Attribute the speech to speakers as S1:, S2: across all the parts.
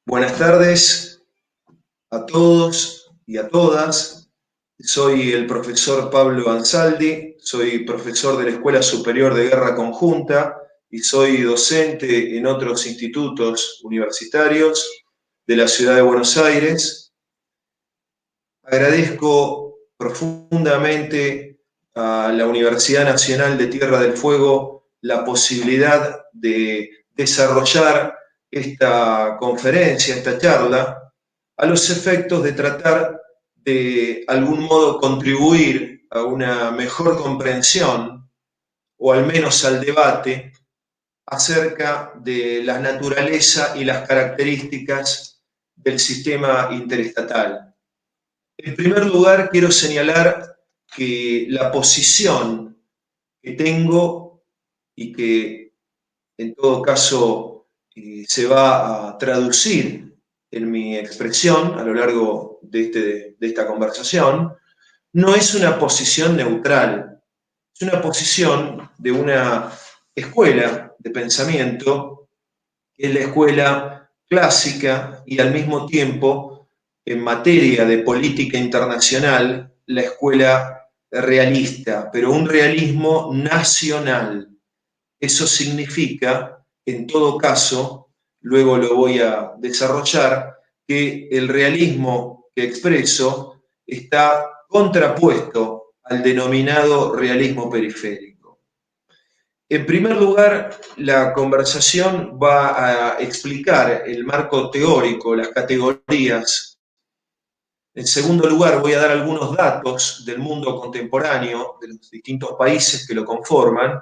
S1: Buenas tardes a todos y a todas. Soy el profesor Pablo Ansaldi, soy profesor de la Escuela Superior de Guerra Conjunta y soy docente en otros institutos universitarios de la ciudad de Buenos Aires. Agradezco profundamente a la Universidad Nacional de Tierra del Fuego la posibilidad de desarrollar esta conferencia, esta charla, a los efectos de tratar de algún modo contribuir a una mejor comprensión o al menos al debate acerca de la naturaleza y las características del sistema interestatal. En primer lugar, quiero señalar que la posición que tengo y que en todo caso se va a traducir en mi expresión a lo largo de esta conversación, no es una posición neutral, es una posición de una escuela de pensamiento, que es la escuela clásica y al mismo tiempo, en materia de política internacional, la escuela realista, pero un realismo nacional. Eso significa, en todo caso, luego lo voy a desarrollar, que el realismo que expreso está contrapuesto al denominado realismo periférico. En primer lugar, la conversación va a explicar el marco teórico, las categorías. En segundo lugar, voy a dar algunos datos del mundo contemporáneo, de los distintos países que lo conforman.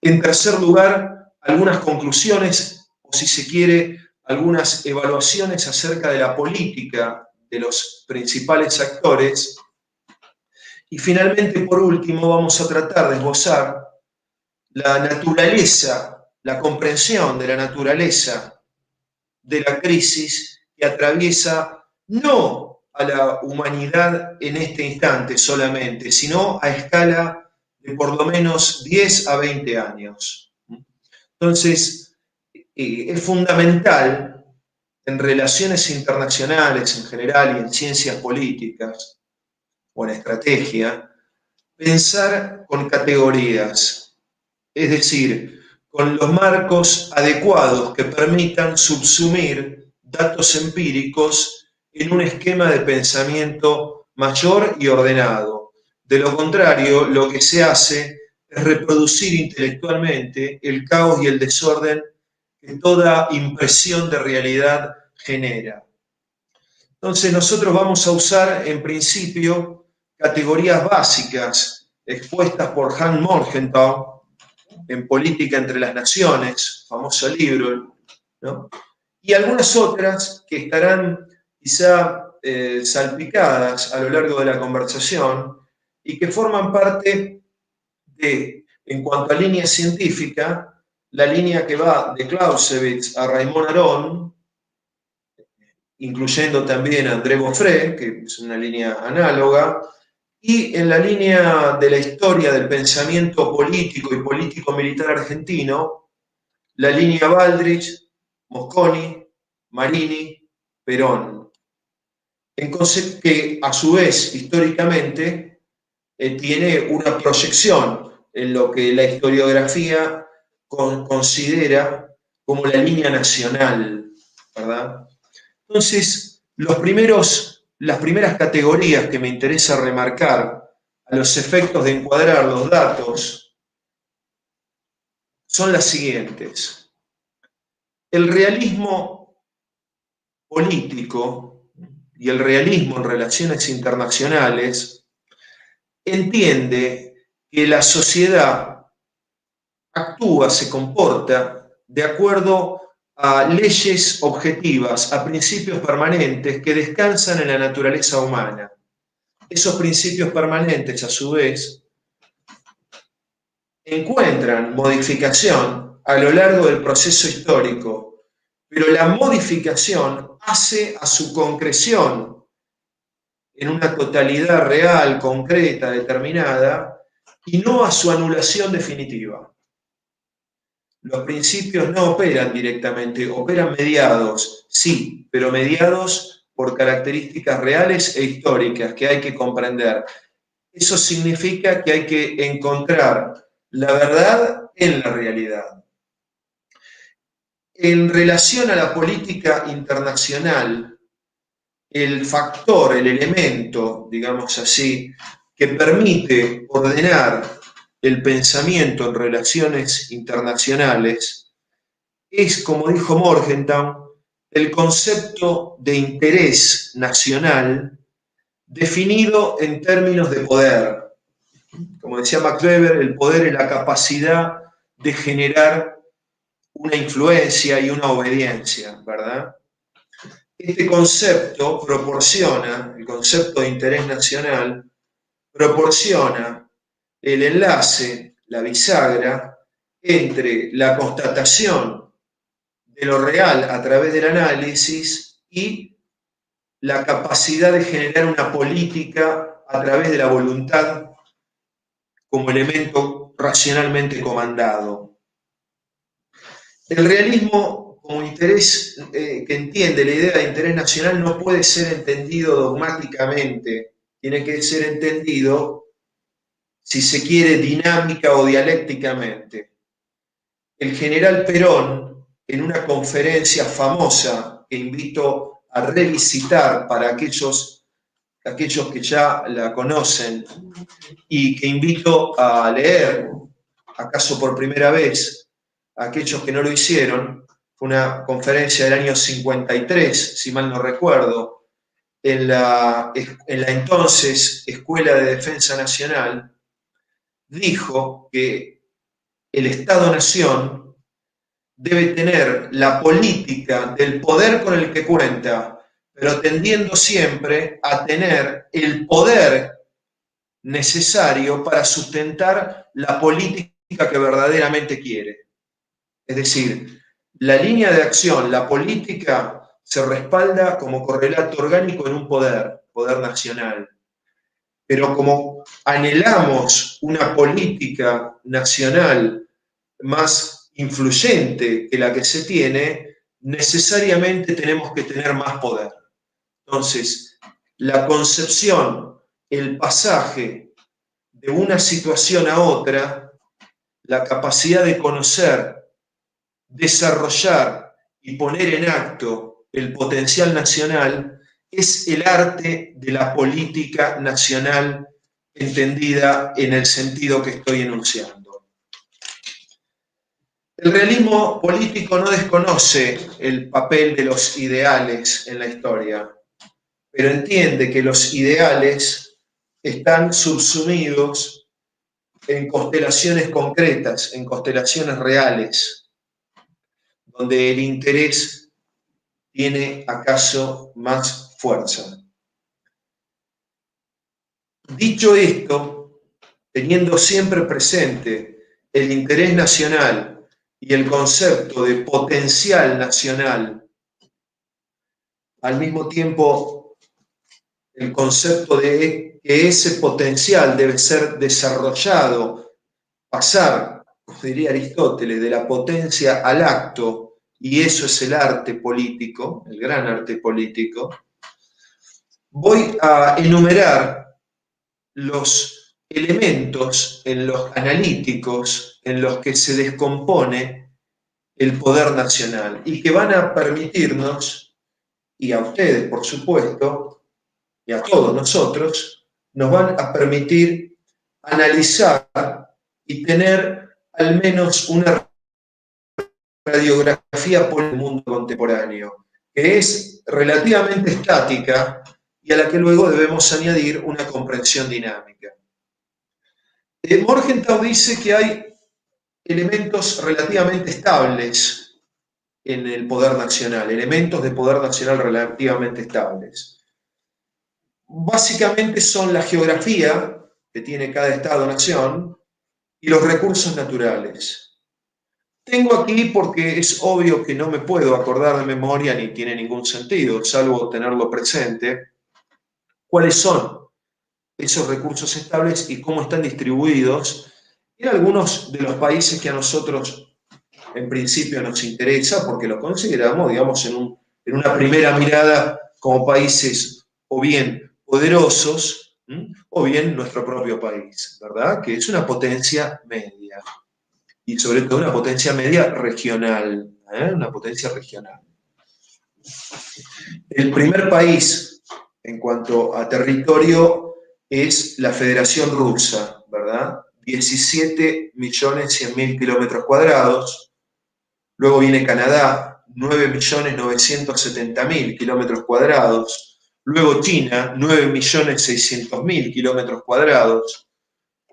S1: En tercer lugar, algunas conclusiones, o si se quiere, algunas evaluaciones acerca de la política de los principales actores. Y finalmente, por último, vamos a tratar de esbozar la naturaleza, la comprensión de la naturaleza de la crisis que atraviesa no a la humanidad en este instante solamente, sino a escala de por lo menos 10 a 20 años. Entonces, es fundamental en relaciones internacionales en general y en ciencias políticas o en estrategia, pensar con categorías, es decir, con los marcos adecuados que permitan subsumir datos empíricos en un esquema de pensamiento mayor y ordenado. De lo contrario, lo que se hace es reproducir intelectualmente el caos y el desorden que toda impresión de realidad genera. Entonces nosotros vamos a usar en principio categorías básicas expuestas por Hans Morgenthau en Política entre las Naciones, famoso libro, ¿no? Y algunas otras que estarán quizá salpicadas a lo largo de la conversación y que forman parte de, en cuanto a línea científica, la línea que va de Clausewitz a Raymond Aron, incluyendo también a André Boffré, que es una línea análoga, y en la línea de la historia del pensamiento político y político-militar argentino, la línea Baldrich, Mosconi, Marini, Perón, que a su vez históricamente tiene una proyección en lo que la historiografía considera como la línea nacional, ¿verdad? Entonces, las primeras categorías que me interesa remarcar a los efectos de encuadrar los datos son las siguientes. El realismo político y el realismo en relaciones internacionales entiende que la sociedad actúa, se comporta de acuerdo a leyes objetivas, a principios permanentes que descansan en la naturaleza humana. Esos principios permanentes, a su vez, encuentran modificación a lo largo del proceso histórico, pero la modificación hace a su concreción en una totalidad real, concreta, determinada, y no a su anulación definitiva. Los principios no operan directamente, operan mediados, sí, pero mediados por características reales e históricas que hay que comprender. Eso significa que hay que encontrar la verdad en la realidad. En relación a la política internacional, el factor, el elemento, digamos así, que permite ordenar el pensamiento en relaciones internacionales es, como dijo Morgenthau, el concepto de interés nacional definido en términos de poder. Como decía Max Weber, el poder es la capacidad de generar una influencia y una obediencia, ¿verdad? Este concepto proporciona, el concepto de interés nacional, proporciona el enlace, la bisagra, entre la constatación de lo real a través del análisis y la capacidad de generar una política a través de la voluntad como elemento racionalmente comandado. El realismo como interés que entiende la idea de interés nacional no puede ser entendido dogmáticamente, tiene que ser entendido, si se quiere, dinámica o dialécticamente. El general Perón, en una conferencia famosa que invito a revisitar para aquellos que ya la conocen y que invito a leer, acaso por primera vez, a aquellos que no lo hicieron, fue una conferencia del año 53, si mal no recuerdo, en la entonces Escuela de Defensa Nacional, dijo que el Estado-Nación debe tener la política del poder con el que cuenta, pero tendiendo siempre a tener el poder necesario para sustentar la política que verdaderamente quiere. Es decir, la línea de acción, la política, se respalda como correlato orgánico en un poder nacional. Pero como anhelamos una política nacional más influyente que la que se tiene, necesariamente tenemos que tener más poder. Entonces, la concepción, el pasaje de una situación a otra, la capacidad de conocer, desarrollar y poner en acto el potencial nacional es el arte de la política nacional entendida en el sentido que estoy enunciando. El realismo político no desconoce el papel de los ideales en la historia, pero entiende que los ideales están subsumidos en constelaciones concretas, en constelaciones reales, donde el interés tiene acaso más fuerza. Dicho esto, teniendo siempre presente el interés nacional y el concepto de potencial nacional, al mismo tiempo el concepto de que ese potencial debe ser desarrollado, pasar, como diría Aristóteles, de la potencia al acto, y eso es el arte político, el gran arte político, voy a enumerar los elementos en los analíticos en los que se descompone el poder nacional y que van a permitirnos, y a ustedes por supuesto, y a todos nosotros, nos van a permitir analizar y tener al menos una radiografía por el mundo contemporáneo, que es relativamente estática y a la que luego debemos añadir una comprensión dinámica. Morgenthau dice que hay elementos relativamente estables en el poder nacional, elementos de poder nacional relativamente estables. Básicamente son la geografía que tiene cada Estado-nación y los recursos naturales. Tengo aquí, porque es obvio que no me puedo acordar de memoria ni tiene ningún sentido, salvo tenerlo presente, cuáles son esos recursos estables y cómo están distribuidos en algunos de los países que a nosotros en principio nos interesa porque lo consideramos, digamos, en una primera mirada como países o bien poderosos, o bien nuestro propio país, ¿verdad? Que es una potencia media, y sobre todo una potencia media regional, una potencia regional. El primer país en cuanto a territorio es la Federación Rusa, ¿verdad? 17.100.000 kilómetros cuadrados. Luego viene Canadá, 9.970.000 kilómetros cuadrados. Luego China, 9.600.000 kilómetros cuadrados.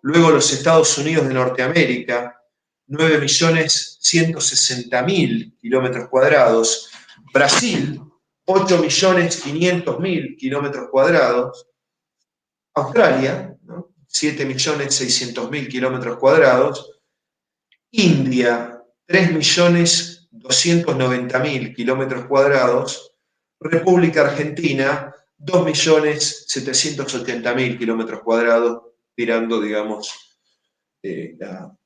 S1: Luego los Estados Unidos de Norteamérica, 9.160.000 kilómetros cuadrados. Brasil, 8.500.000 kilómetros cuadrados. Australia, ¿no? 7.600.000 kilómetros cuadrados. India, 3.290.000 kilómetros cuadrados. República Argentina, 2.780.000 kilómetros cuadrados, tirando, digamos,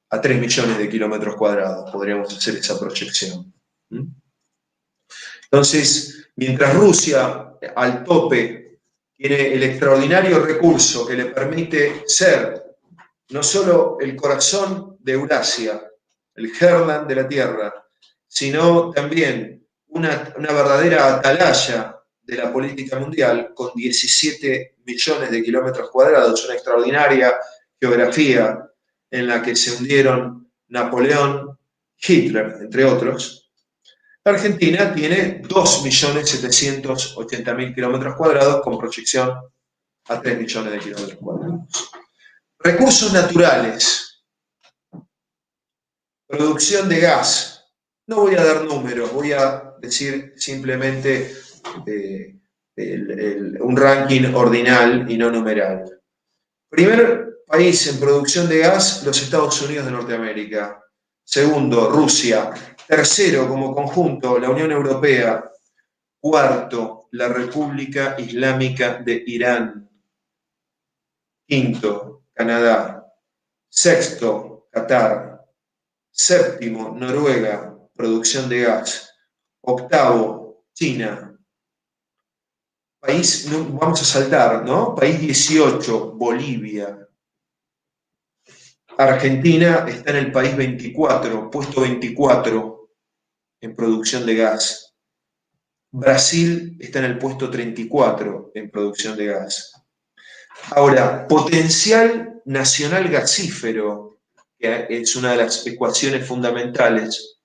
S1: a 3 millones de kilómetros cuadrados, podríamos hacer esa proyección. Entonces, mientras Rusia, al tope, tiene el extraordinario recurso que le permite ser no solo el corazón de Eurasia, el Herland de la Tierra, sino también una verdadera atalaya de la política mundial, con 17 millones de kilómetros cuadrados, una extraordinaria geografía en la que se hundieron Napoleón, Hitler, entre otros. La Argentina tiene 2.780.000 kilómetros cuadrados, con proyección a 3 millones de kilómetros cuadrados. Recursos naturales. Producción de gas. No voy a dar números, voy a decir simplemente un ranking ordinal y no numeral. Primer país en producción de gas, los Estados Unidos de Norteamérica. Segundo, Rusia. Tercero, como conjunto, la Unión Europea. Cuarto, la República Islámica de Irán. Quinto, Canadá. Sexto, Qatar. Séptimo, Noruega, producción de gas. Octavo, China. País, vamos a saltar, ¿no? País 18, Bolivia. Argentina está en el país 24, puesto 24 en producción de gas. Brasil está en el puesto 34 en producción de gas. Ahora, potencial nacional gasífero, que es una de las ecuaciones fundamentales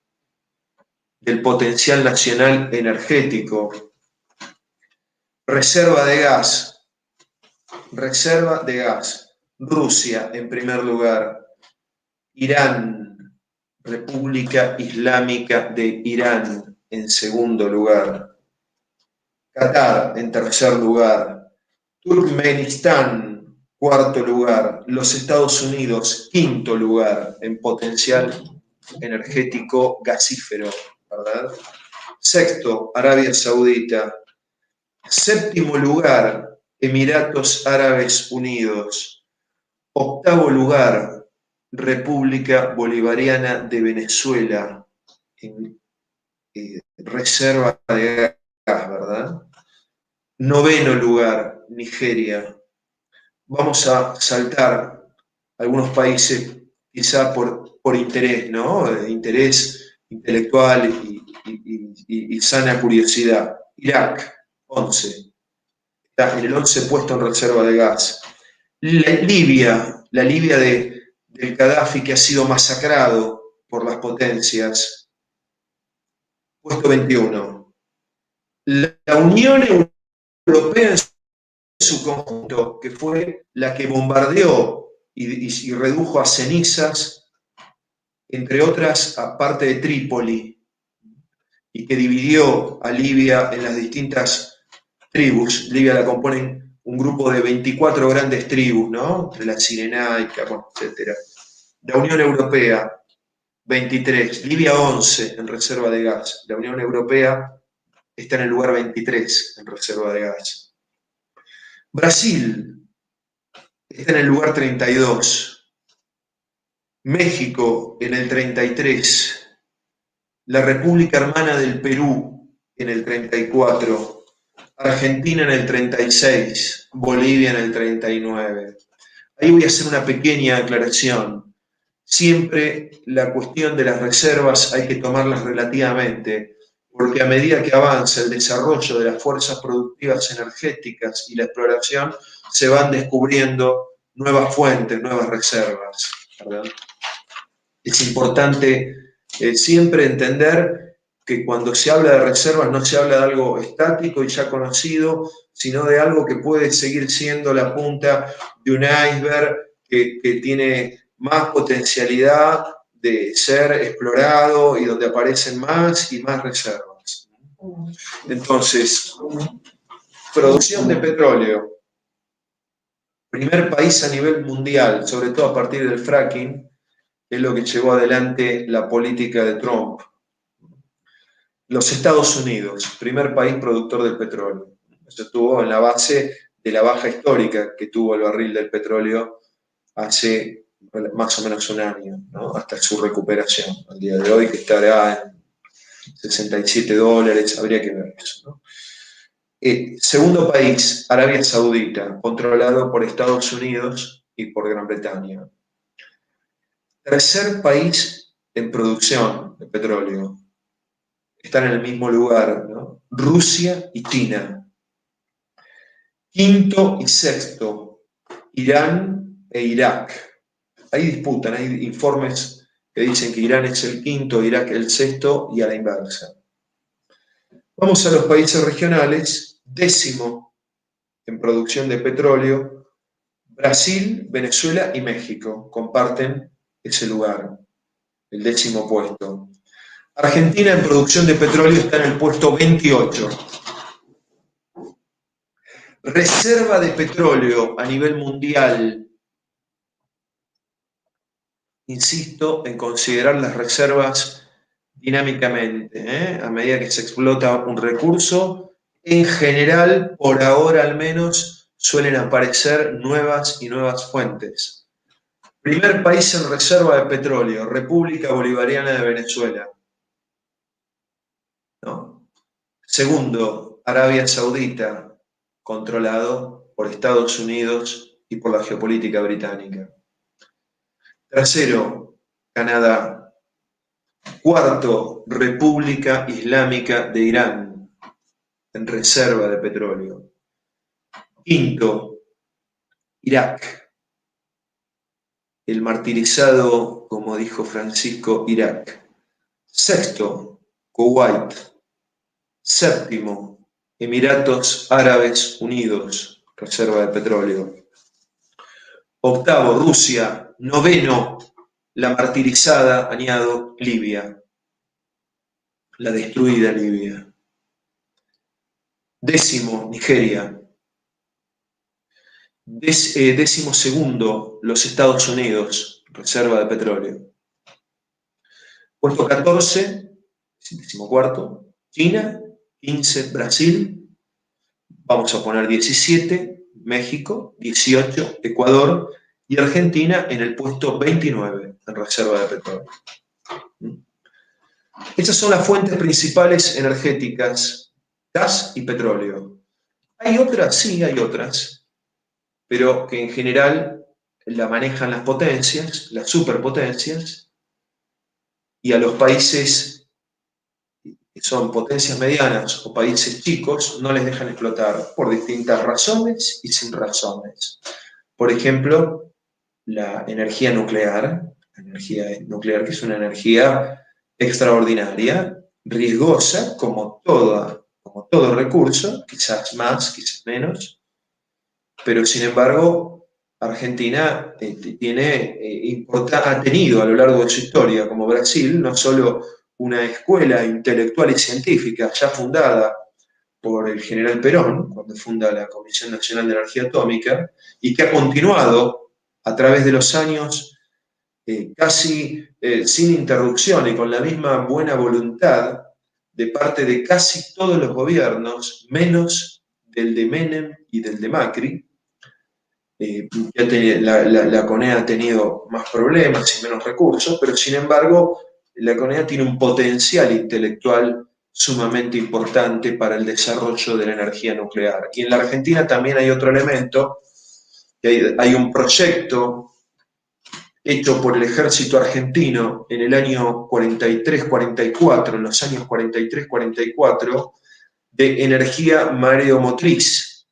S1: del potencial nacional energético. Reserva de gas. Reserva de gas. Rusia en primer lugar. Irán, República Islámica de Irán en segundo lugar. Qatar en tercer lugar. Turkmenistán, cuarto lugar. Los Estados Unidos, quinto lugar en potencial energético gasífero, ¿verdad? Sexto, Arabia Saudita. Séptimo lugar, Emiratos Árabes Unidos. Octavo lugar, República Bolivariana de Venezuela, en reserva de gas, ¿verdad? Noveno lugar, Nigeria. Vamos a saltar algunos países quizá por interés, ¿no? Interés intelectual y sana curiosidad. Irak, 11. Está en el 11 puesto en reserva de gas. La Libia del Gaddafi, que ha sido masacrado por las potencias, puesto 21. La Unión Europea en su conjunto, que fue la que bombardeó y redujo a cenizas, entre otras, a parte de Trípoli, y que dividió a Libia en las distintas tribus. Libia la componen un grupo de 24 grandes tribus, ¿no? Entre la Cirenaica, bueno, etc. La Unión Europea, 23. Libia, 11 en reserva de gas. La Unión Europea está en el lugar 23 en reserva de gas. Brasil está en el lugar 32. México en el 33. la República Hermana del Perú en el 34, Argentina en el 36, Bolivia en el 39. Ahí voy a hacer una pequeña aclaración. Siempre la cuestión de las reservas hay que tomarlas relativamente, porque a medida que avanza el desarrollo de las fuerzas productivas energéticas y la exploración, se van descubriendo nuevas fuentes, nuevas reservas, ¿verdad? Es importante siempre entender que cuando se habla de reservas no se habla de algo estático y ya conocido, sino de algo que puede seguir siendo la punta de un iceberg que tiene más potencialidad de ser explorado y donde aparecen más y más reservas. Entonces, producción de petróleo. Primer país a nivel mundial, sobre todo a partir del fracking, es lo que llevó adelante la política de Trump. Los Estados Unidos, primer país productor del petróleo. Eso estuvo en la base de la baja histórica que tuvo el barril del petróleo hace más o menos un año, ¿no? Hasta su recuperación. Al día de hoy, que estará en $67, habría que ver eso, ¿no? Segundo país, Arabia Saudita, controlado por Estados Unidos y por Gran Bretaña. Tercer país en producción de petróleo. Están en el mismo lugar, ¿no? Rusia y China. Quinto y sexto, Irán e Irak. Ahí disputan, hay informes que dicen que Irán es el quinto, Irak el sexto y a la inversa. Vamos a los países regionales. Décimo en producción de petróleo, Brasil, Venezuela y México comparten ese lugar, el 10º puesto. Argentina en producción de petróleo está en el puesto 28. Reserva de petróleo a nivel mundial. Insisto en considerar las reservas dinámicamente, a medida que se explota un recurso. En general, por ahora al menos, suelen aparecer nuevas y nuevas fuentes. Primer país en reserva de petróleo, República Bolivariana de Venezuela. ¿No? Segundo, Arabia Saudita, controlado por Estados Unidos y por la geopolítica británica. Tercero, Canadá. Cuarto, República Islámica de Irán, en reserva de petróleo. Quinto, Irak. El martirizado, como dijo Francisco, Irak. Sexto, Kuwait. Séptimo, Emiratos Árabes Unidos, reserva de petróleo. Octavo, Rusia. Noveno, la martirizada, añado, Libia. La destruida Libia. Décimo, Nigeria. Décimo segundo, los Estados Unidos, reserva de petróleo. Puesto 14, décimo cuarto, China. 15, Brasil. Vamos a poner 17, México. 18, Ecuador. Y Argentina en el puesto 29, en reserva de petróleo. Estas son las fuentes principales energéticas, gas y petróleo. ¿Hay otras? Sí, hay otras, pero que en general la manejan las potencias, las superpotencias, y a los países que son potencias medianas o países chicos no les dejan explotar por distintas razones y sin razones. Por ejemplo, la energía nuclear que es una energía extraordinaria, riesgosa, como todo recurso, quizás más, quizás menos, pero sin embargo, Argentina ha tenido a lo largo de su historia, como Brasil, no solo una escuela intelectual y científica ya fundada por el general Perón, cuando funda la Comisión Nacional de Energía Atómica, y que ha continuado a través de los años casi sin interrupción y con la misma buena voluntad de parte de casi todos los gobiernos, menos del de Menem y del de Macri. La CONE ha tenido más problemas y menos recursos, pero sin embargo la economía tiene un potencial intelectual sumamente importante para el desarrollo de la energía nuclear. Y en la Argentina también hay otro elemento, que hay un proyecto hecho por el ejército argentino en el año 43-44, en los años 43-44, de energía mareomotriz.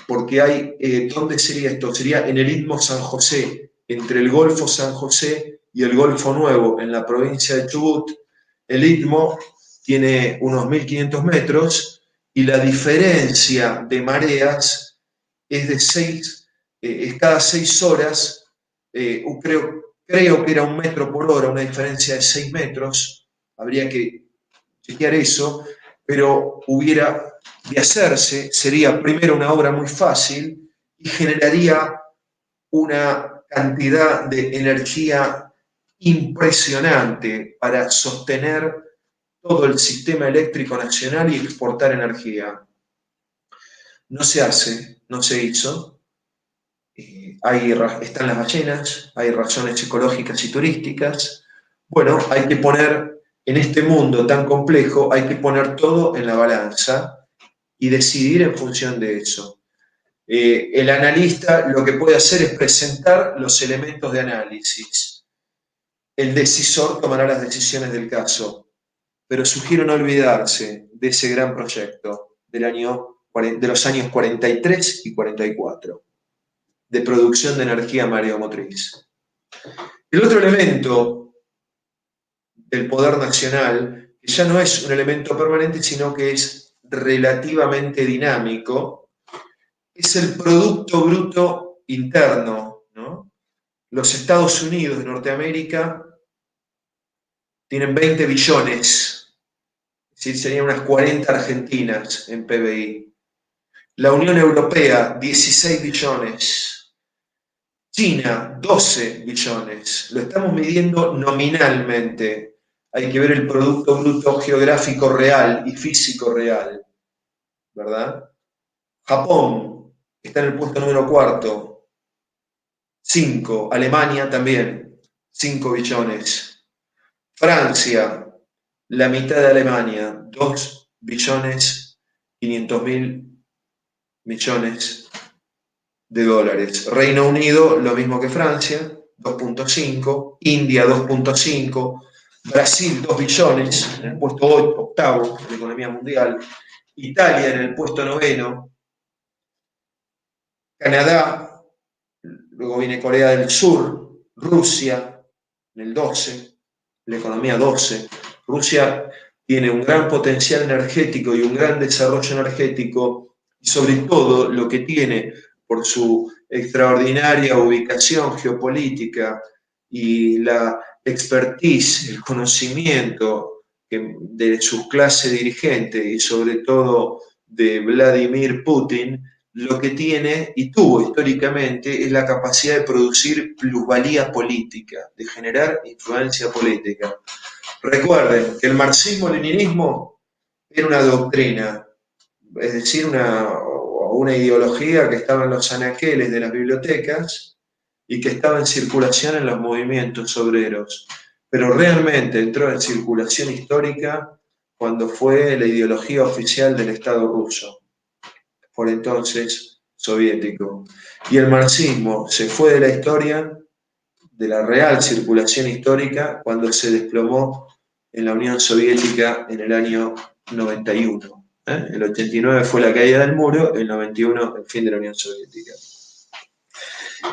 S1: Porque hay, ¿dónde sería esto? Sería en el Istmo San José, entre el Golfo San José y el Golfo Nuevo, en la provincia de Chubut. El Istmo tiene unos 1500 metros y la diferencia de mareas es de 6, es cada 6 horas, creo que era 1 metro por hora, una diferencia de 6 metros, habría que chequear eso, pero de hacerse, sería primero una obra muy fácil y generaría una cantidad de energía impresionante para sostener todo el sistema eléctrico nacional y exportar energía. No se hace, no se hizo. Están las ballenas, hay razones ecológicas y turísticas. Bueno, hay que poner, en este mundo tan complejo, hay que poner todo en la balanza y decidir en función de eso. El analista lo que puede hacer es presentar los elementos de análisis. El decisor tomará las decisiones del caso, pero sugiero no olvidarse de ese gran proyecto de los años 43 y 44, de producción de energía mareomotriz. El otro elemento del poder nacional, que ya no es un elemento permanente, sino que es relativamente dinámico, es el Producto Bruto Interno, ¿no? Los Estados Unidos de Norteamérica tienen 20 billones, es decir, serían unas 40 Argentinas en PBI. La Unión Europea, 16 billones. China, 12 billones. Lo estamos midiendo nominalmente. Hay que ver el Producto Bruto Geográfico Real y Físico Real, ¿verdad? Japón está en el puesto número 4, 5. Alemania también, 5 billones. Francia, la mitad de Alemania, 2 billones 500 mil millones de dólares. Reino Unido, lo mismo que Francia, 2.5. India, 2.5. Brasil, 2 billones, en el puesto 8º de la economía mundial. Italia en el puesto 9º. Canadá, luego viene Corea del Sur, Rusia en el 12, la economía 12. Rusia tiene un gran potencial energético y un gran desarrollo energético, y sobre todo lo que tiene por su extraordinaria ubicación geopolítica y la expertise, el conocimiento de sus clases dirigentes y sobre todo de Vladimir Putin, lo que tiene y tuvo históricamente es la capacidad de producir plusvalía política, de generar influencia política. Recuerden que el marxismo-leninismo era una doctrina, es decir, una ideología que estaba en los anaqueles de las bibliotecas y que estaba en circulación en los movimientos obreros, pero realmente entró en circulación histórica cuando fue la ideología oficial del Estado ruso, por entonces soviético. Y el marxismo se fue de la historia, de la real circulación histórica, cuando se desplomó en la Unión Soviética en el año 91. El 89 fue la caída del muro, el 91 el fin de la Unión Soviética.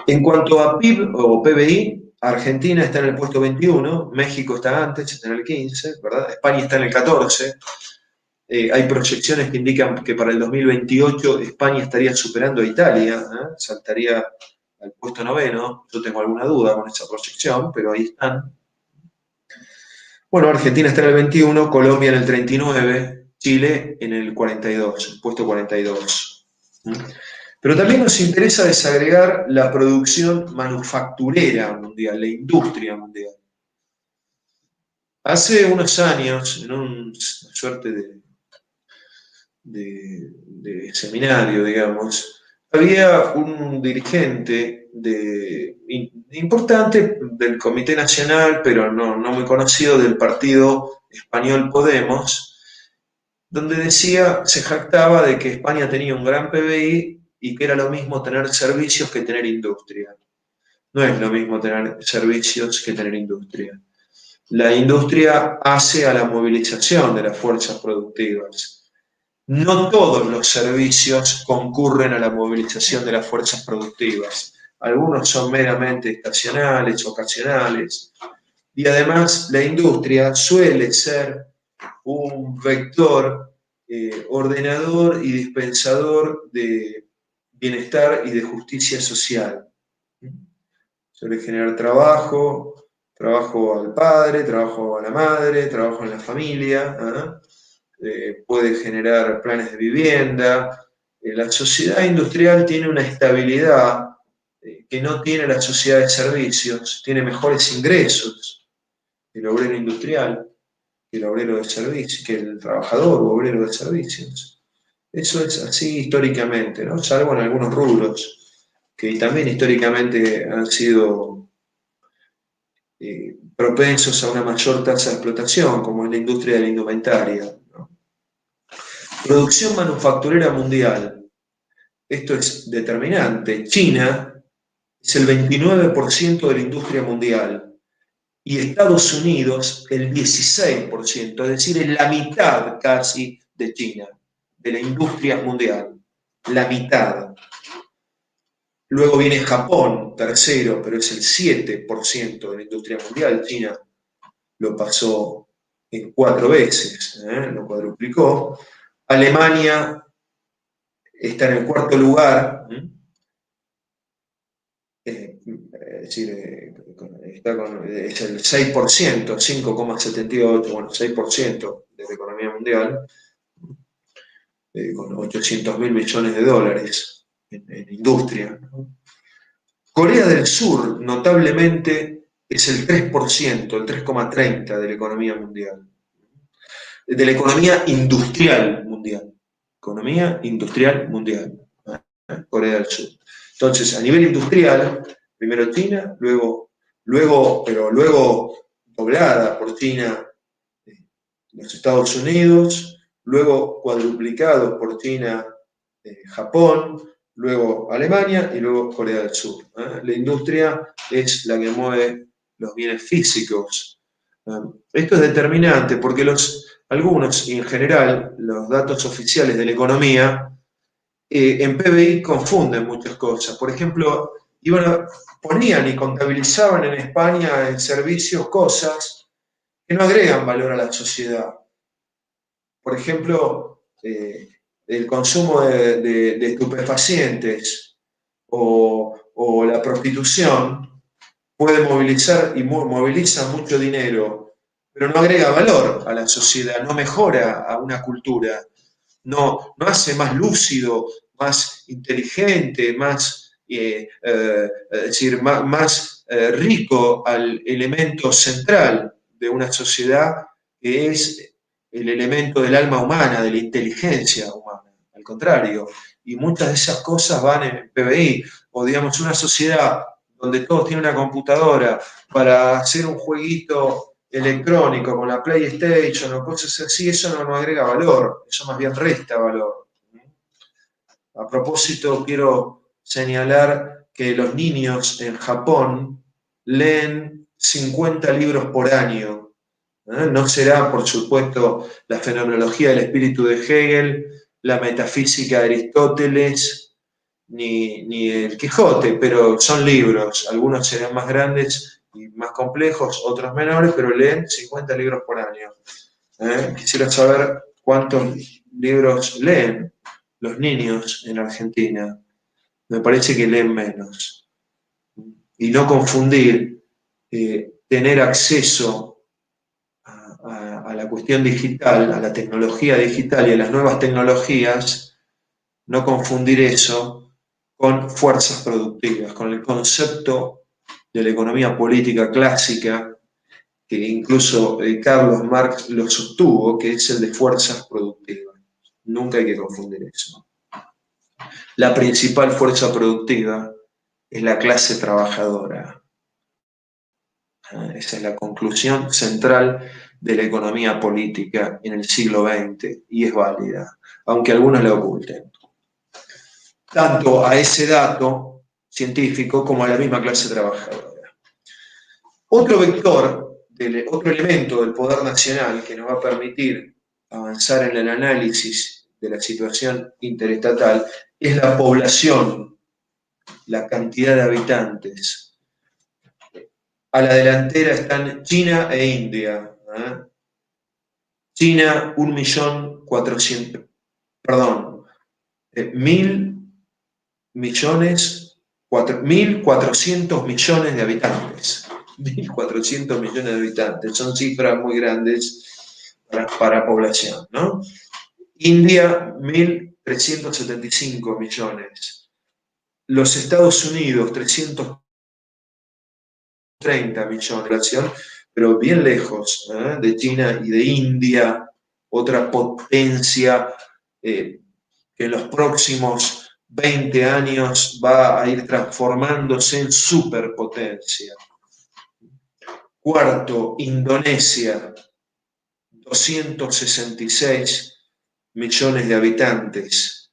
S1: En cuanto a PIB o PBI, Argentina está en el puesto 21, México está antes, está en el 15, ¿verdad? España está en el 14. Hay proyecciones que indican que para el 2028 España estaría superando a Italia, saltaría al puesto 9º. Yo tengo alguna duda con esa proyección, pero ahí están. Bueno, Argentina está en el 21, Colombia en el 39, Chile en el 42, el puesto 42. Pero también nos interesa desagregar la producción manufacturera mundial, la industria mundial. Hace unos años, en una suerte de seminario, digamos, había un dirigente importante del Comité Nacional, pero no muy conocido, del partido español Podemos, donde decía, se jactaba de que España tenía un gran PBI y que era lo mismo tener servicios que tener industria. No es lo mismo tener servicios que tener industria. La industria hace a la movilización de las fuerzas productivas. No todos los servicios concurren a la movilización de las fuerzas productivas. Algunos son meramente estacionales, ocasionales. Y además la industria suele ser un vector ordenador y dispensador de bienestar y de justicia social. Suele generar trabajo, trabajo al padre, trabajo a la madre, trabajo en la familia, puede generar planes de vivienda. La sociedad industrial tiene una estabilidad que no tiene la sociedad de servicios, tiene mejores ingresos que el obrero industrial, que el obrero de servicios, que el trabajador o obrero de servicios. Eso es así históricamente, ¿no? Salvo en algunos rubros que también históricamente han sido propensos a una mayor tasa de explotación, como es la industria de la indumentaria, ¿no? Producción manufacturera mundial. Esto es determinante. China es el 29% de la industria mundial y Estados Unidos el 16%, es decir, es la mitad casi de China, de la industria mundial, la mitad. Luego viene Japón, tercero, pero es el 7% de la industria mundial. China lo pasó en 4 veces, lo cuadruplicó. Alemania está en el cuarto lugar, es decir, es el 6%, 5,78, bueno, 6% de la economía mundial, con 800.000 millones de dólares en industria, ¿no? Corea del Sur, notablemente, es el 3%, el 3,30% de la economía mundial, de la economía industrial mundial. Economía industrial mundial, Corea del Sur. Entonces, a nivel industrial, primero China, luego doblada por China, los Estados Unidos, luego cuadruplicados por China, Japón, luego Alemania y luego Corea del Sur. La industria es la que mueve los bienes físicos. Esto es determinante porque algunos, y en general, los datos oficiales de la economía, en PBI confunden muchas cosas. Por ejemplo, ponían y contabilizaban en España en servicios cosas que no agregan valor a la sociedad. Por ejemplo, el consumo de estupefacientes o la prostitución puede movilizar y moviliza mucho dinero, pero no agrega valor a la sociedad, no mejora a una cultura, no hace más lúcido, más inteligente, más, es decir, más rico al elemento central de una sociedad, que es el elemento del alma humana, de la inteligencia humana. Al contrario, y muchas de esas cosas van en el PBI, o digamos una sociedad donde todos tienen una computadora para hacer un jueguito electrónico con la PlayStation o cosas así, eso no agrega valor, eso más bien resta valor. A propósito, quiero señalar que los niños en Japón leen 50 libros por año. No será, por supuesto, la fenomenología del espíritu de Hegel, la metafísica de Aristóteles, ni el Quijote, pero son libros. Algunos serán más grandes y más complejos, otros menores, pero leen 50 libros por año. Quisiera saber cuántos libros leen los niños en Argentina. Me parece que leen menos. Y no confundir tener acceso a la cuestión digital, a la tecnología digital y a las nuevas tecnologías, no confundir eso con fuerzas productivas, con el concepto de la economía política clásica, que incluso Carlos Marx lo sostuvo, que es el de fuerzas productivas. Nunca hay que confundir eso. La principal fuerza productiva es la clase trabajadora. Esa es la conclusión central de la economía política en el siglo XX y es válida, aunque algunos la oculten, tanto a ese dato científico como a la misma clase trabajadora. Otro vector, otro elemento del poder nacional que nos va a permitir avanzar en el análisis de la situación interestatal es la población, la cantidad de habitantes. A la delantera están China e India. China, 1.400.000, perdón, 1.400 millones de habitantes. 1.400 millones de habitantes. Son cifras muy grandes para población, ¿no? India, 1.375 millones. Los Estados Unidos, 330 millones de población, pero bien lejos de China y de India, otra potencia que en los próximos 20 años va a ir transformándose en superpotencia. Cuarto, Indonesia, 266 millones de habitantes.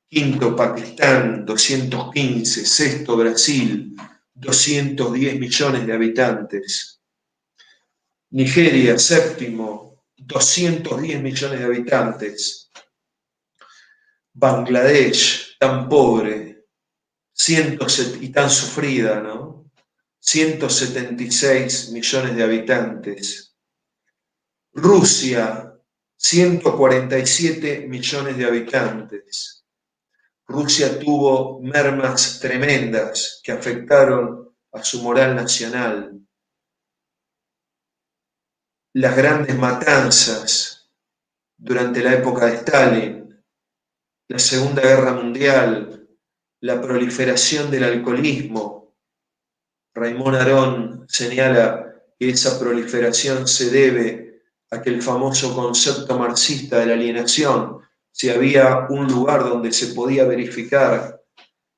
S1: Quinto, Pakistán, 215. Sexto, Brasil, 210 millones de habitantes. Nigeria, séptimo, 210 millones de habitantes. Bangladesh, tan pobre, y tan sufrida, ¿no? 176 millones de habitantes. Rusia, 147 millones de habitantes. Rusia tuvo mermas tremendas que afectaron a su moral nacional. Las grandes matanzas durante la época de Stalin, la Segunda Guerra Mundial, la proliferación del alcoholismo. Raymond Aron señala que esa proliferación se debe a que el famoso concepto marxista de la alienación, si había un lugar donde se podía verificar,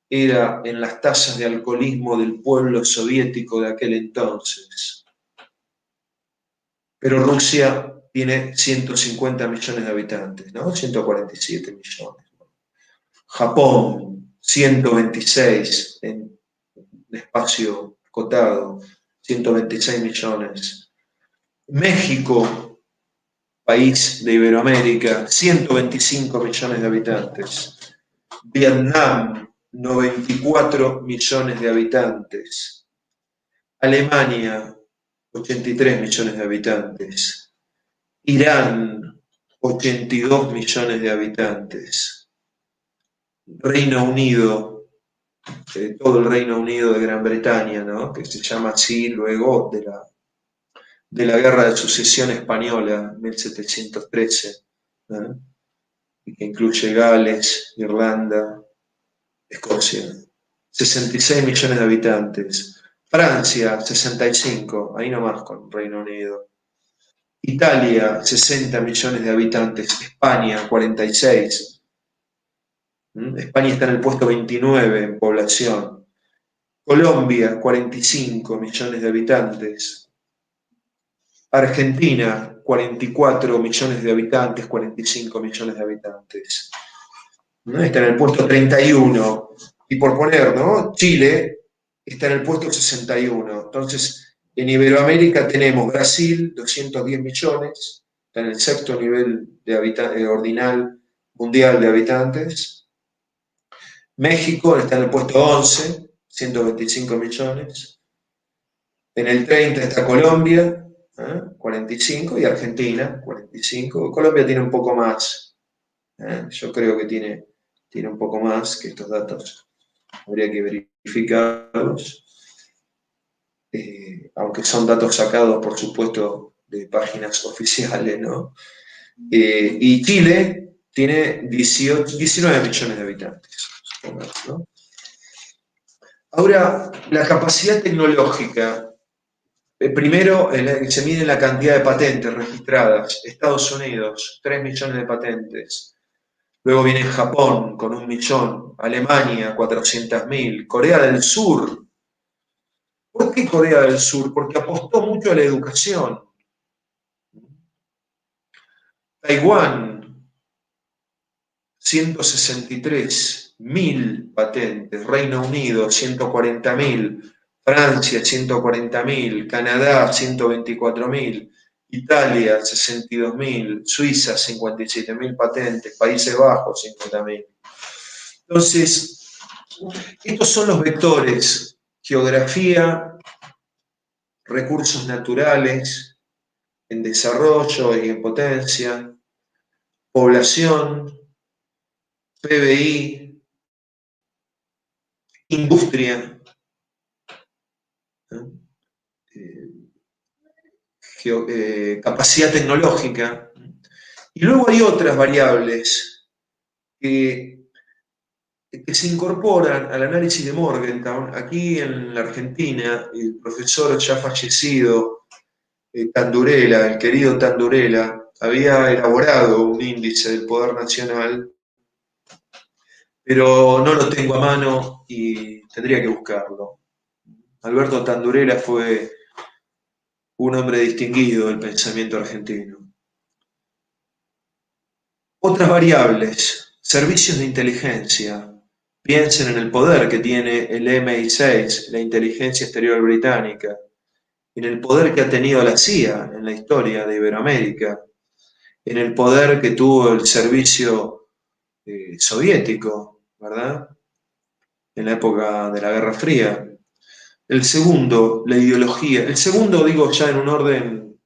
S1: era en las tasas de alcoholismo del pueblo soviético de aquel entonces. Pero Rusia tiene 150 millones de habitantes, ¿no? 147 millones. Japón, 126 en espacio acotado, 126 millones. México, país de Iberoamérica, 125 millones de habitantes. Vietnam, 94 millones de habitantes. Alemania, 83 millones de habitantes. Irán, 82 millones de habitantes. Reino Unido, todo el Reino Unido de Gran Bretaña, ¿no? Que se llama así luego de la Guerra de Sucesión Española, 1713, y que incluye Gales, Irlanda, Escocia. 66 millones de habitantes. Francia, 65, ahí nomás con Reino Unido. Italia, 60 millones de habitantes. España, 46. España está en el puesto 29 en población. Colombia, 45 millones de habitantes. Argentina, 44 millones de habitantes, 45 millones de habitantes. Está en el puesto 31. Y por poner, ¿no? Chile está en el puesto 61. Entonces, en Iberoamérica tenemos Brasil, 210 millones, está en el sexto nivel de ordinal mundial de habitantes. México está en el puesto 11, 125 millones. En el 30 está Colombia, 45, y Argentina, 45. Colombia tiene un poco más. Yo creo que tiene un poco más que estos datos. Habría que verificarlos. Aunque son datos sacados, por supuesto, de páginas oficiales, ¿no? Y Chile tiene 19 millones de habitantes, ¿no? Ahora, la capacidad tecnológica, primero se mide la cantidad de patentes registradas. Estados Unidos, 3 millones de patentes. Luego viene Japón con 1 millón, Alemania 400.000, Corea del Sur ¿Por qué Corea del Sur? Porque apostó mucho a la educación. Taiwán, 163.000 patentes, Reino Unido 140.000, Francia 140.000, Canadá 124.000, Italia 62.000, Suiza 57.000 patentes, Países Bajos 50.000. Entonces, estos son los vectores: geografía, recursos naturales en desarrollo y en potencia, población, PBI, industria, ¿no? Capacidad tecnológica. Y luego hay otras variables que se incorporan al análisis de Morgenthau. Aquí en la Argentina, el profesor ya fallecido, Tandurela, el querido Tandurela, había elaborado un índice del poder nacional, pero no lo tengo a mano y tendría que buscarlo. Alberto Tandurela fue un hombre distinguido del pensamiento argentino. Otras variables: servicios de inteligencia. Piensen en el poder que tiene el MI6, la inteligencia exterior británica, en el poder que ha tenido la CIA en la historia de Iberoamérica, en el poder que tuvo el servicio soviético, ¿verdad? En la época de la Guerra Fría. El segundo, la ideología. El segundo, digo ya en un orden,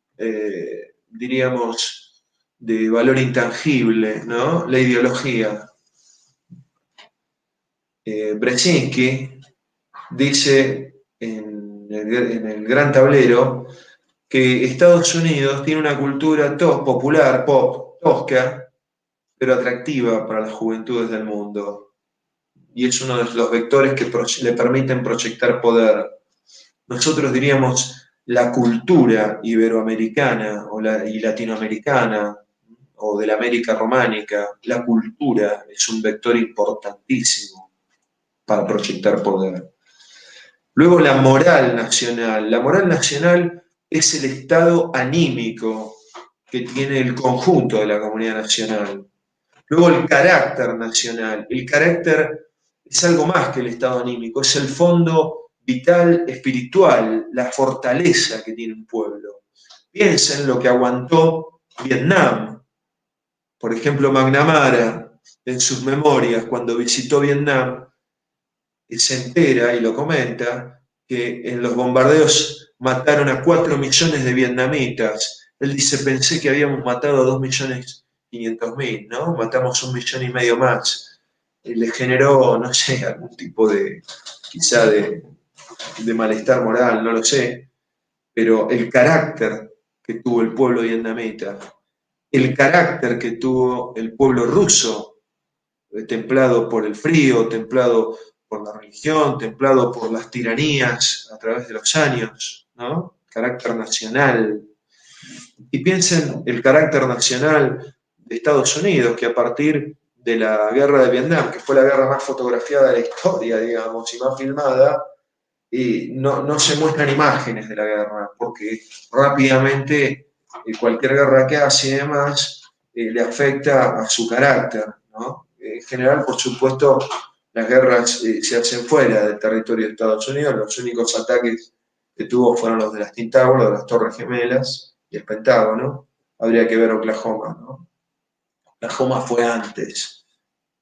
S1: diríamos, de valor intangible, ¿no? La ideología. Brzezinski dice en el Gran Tablero que Estados Unidos tiene una cultura popular, pop, tosca, pero atractiva para las juventudes del mundo. Y es uno de los vectores que le permiten proyectar poder. Nosotros diríamos la cultura iberoamericana y latinoamericana, o de la América románica. La cultura es un vector importantísimo para proyectar poder. Luego la moral nacional. La moral nacional es el estado anímico que tiene el conjunto de la comunidad nacional. Luego el carácter nacional. El carácter es algo más que el estado anímico, es el fondo vital, espiritual, la fortaleza que tiene un pueblo. Piensen lo que aguantó Vietnam. Por ejemplo, McNamara, en sus memorias, cuando visitó Vietnam, se entera y lo comenta que en los bombardeos mataron a 4 millones de vietnamitas. Él dice: pensé que habíamos matado a 2.500.000, ¿no? Matamos 1,5 millones más. Le generó, no sé, algún tipo de, quizá de malestar moral, no lo sé, pero el carácter que tuvo el pueblo vietnamita, el carácter que tuvo el pueblo ruso, templado por el frío, templado por la religión, templado por las tiranías a través de los años, ¿no? Carácter nacional. Y piensen el carácter nacional de Estados Unidos, que a partir de la guerra de Vietnam, que fue la guerra más fotografiada de la historia, digamos, y más filmada, y no se muestran imágenes de la guerra, porque rápidamente cualquier guerra que hace y demás le afecta a su carácter, ¿no? En general, por supuesto, las guerras se hacen fuera del territorio de Estados Unidos. Los únicos ataques que tuvo fueron los de las Twin Towers, de las Torres Gemelas y el Pentágono. Habría que ver Oklahoma, ¿no? Oklahoma fue antes,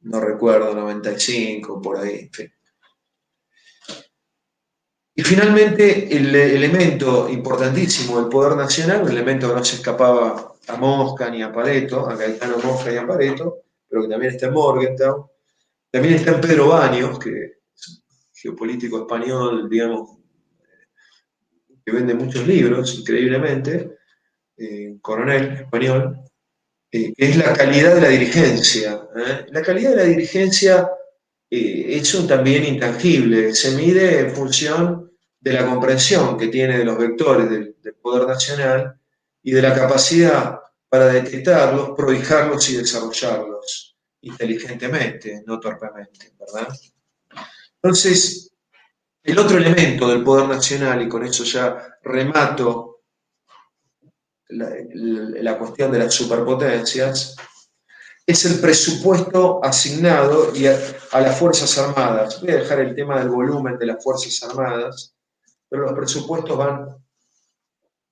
S1: no recuerdo, 95, por ahí, en fin. Y finalmente, el elemento importantísimo del poder nacional, un elemento que no se escapaba a Mosca ni a Pareto, a Gaetano Mosca y a Pareto, pero que también está en Morgenthau, también está en Pedro Baños, que es un geopolítico español, digamos, que vende muchos libros, increíblemente, coronel español, que es la calidad de la dirigencia. La calidad de la dirigencia es un también intangible, se mide en función de la comprensión que tiene de los vectores del poder nacional y de la capacidad para detectarlos, prodigarlos y desarrollarlos inteligentemente, no torpemente, ¿verdad? Entonces, El otro elemento del poder nacional, y con eso ya remato la cuestión de las superpotencias, es el presupuesto asignado a las Fuerzas Armadas. Voy a dejar el tema del volumen de las Fuerzas Armadas, pero los presupuestos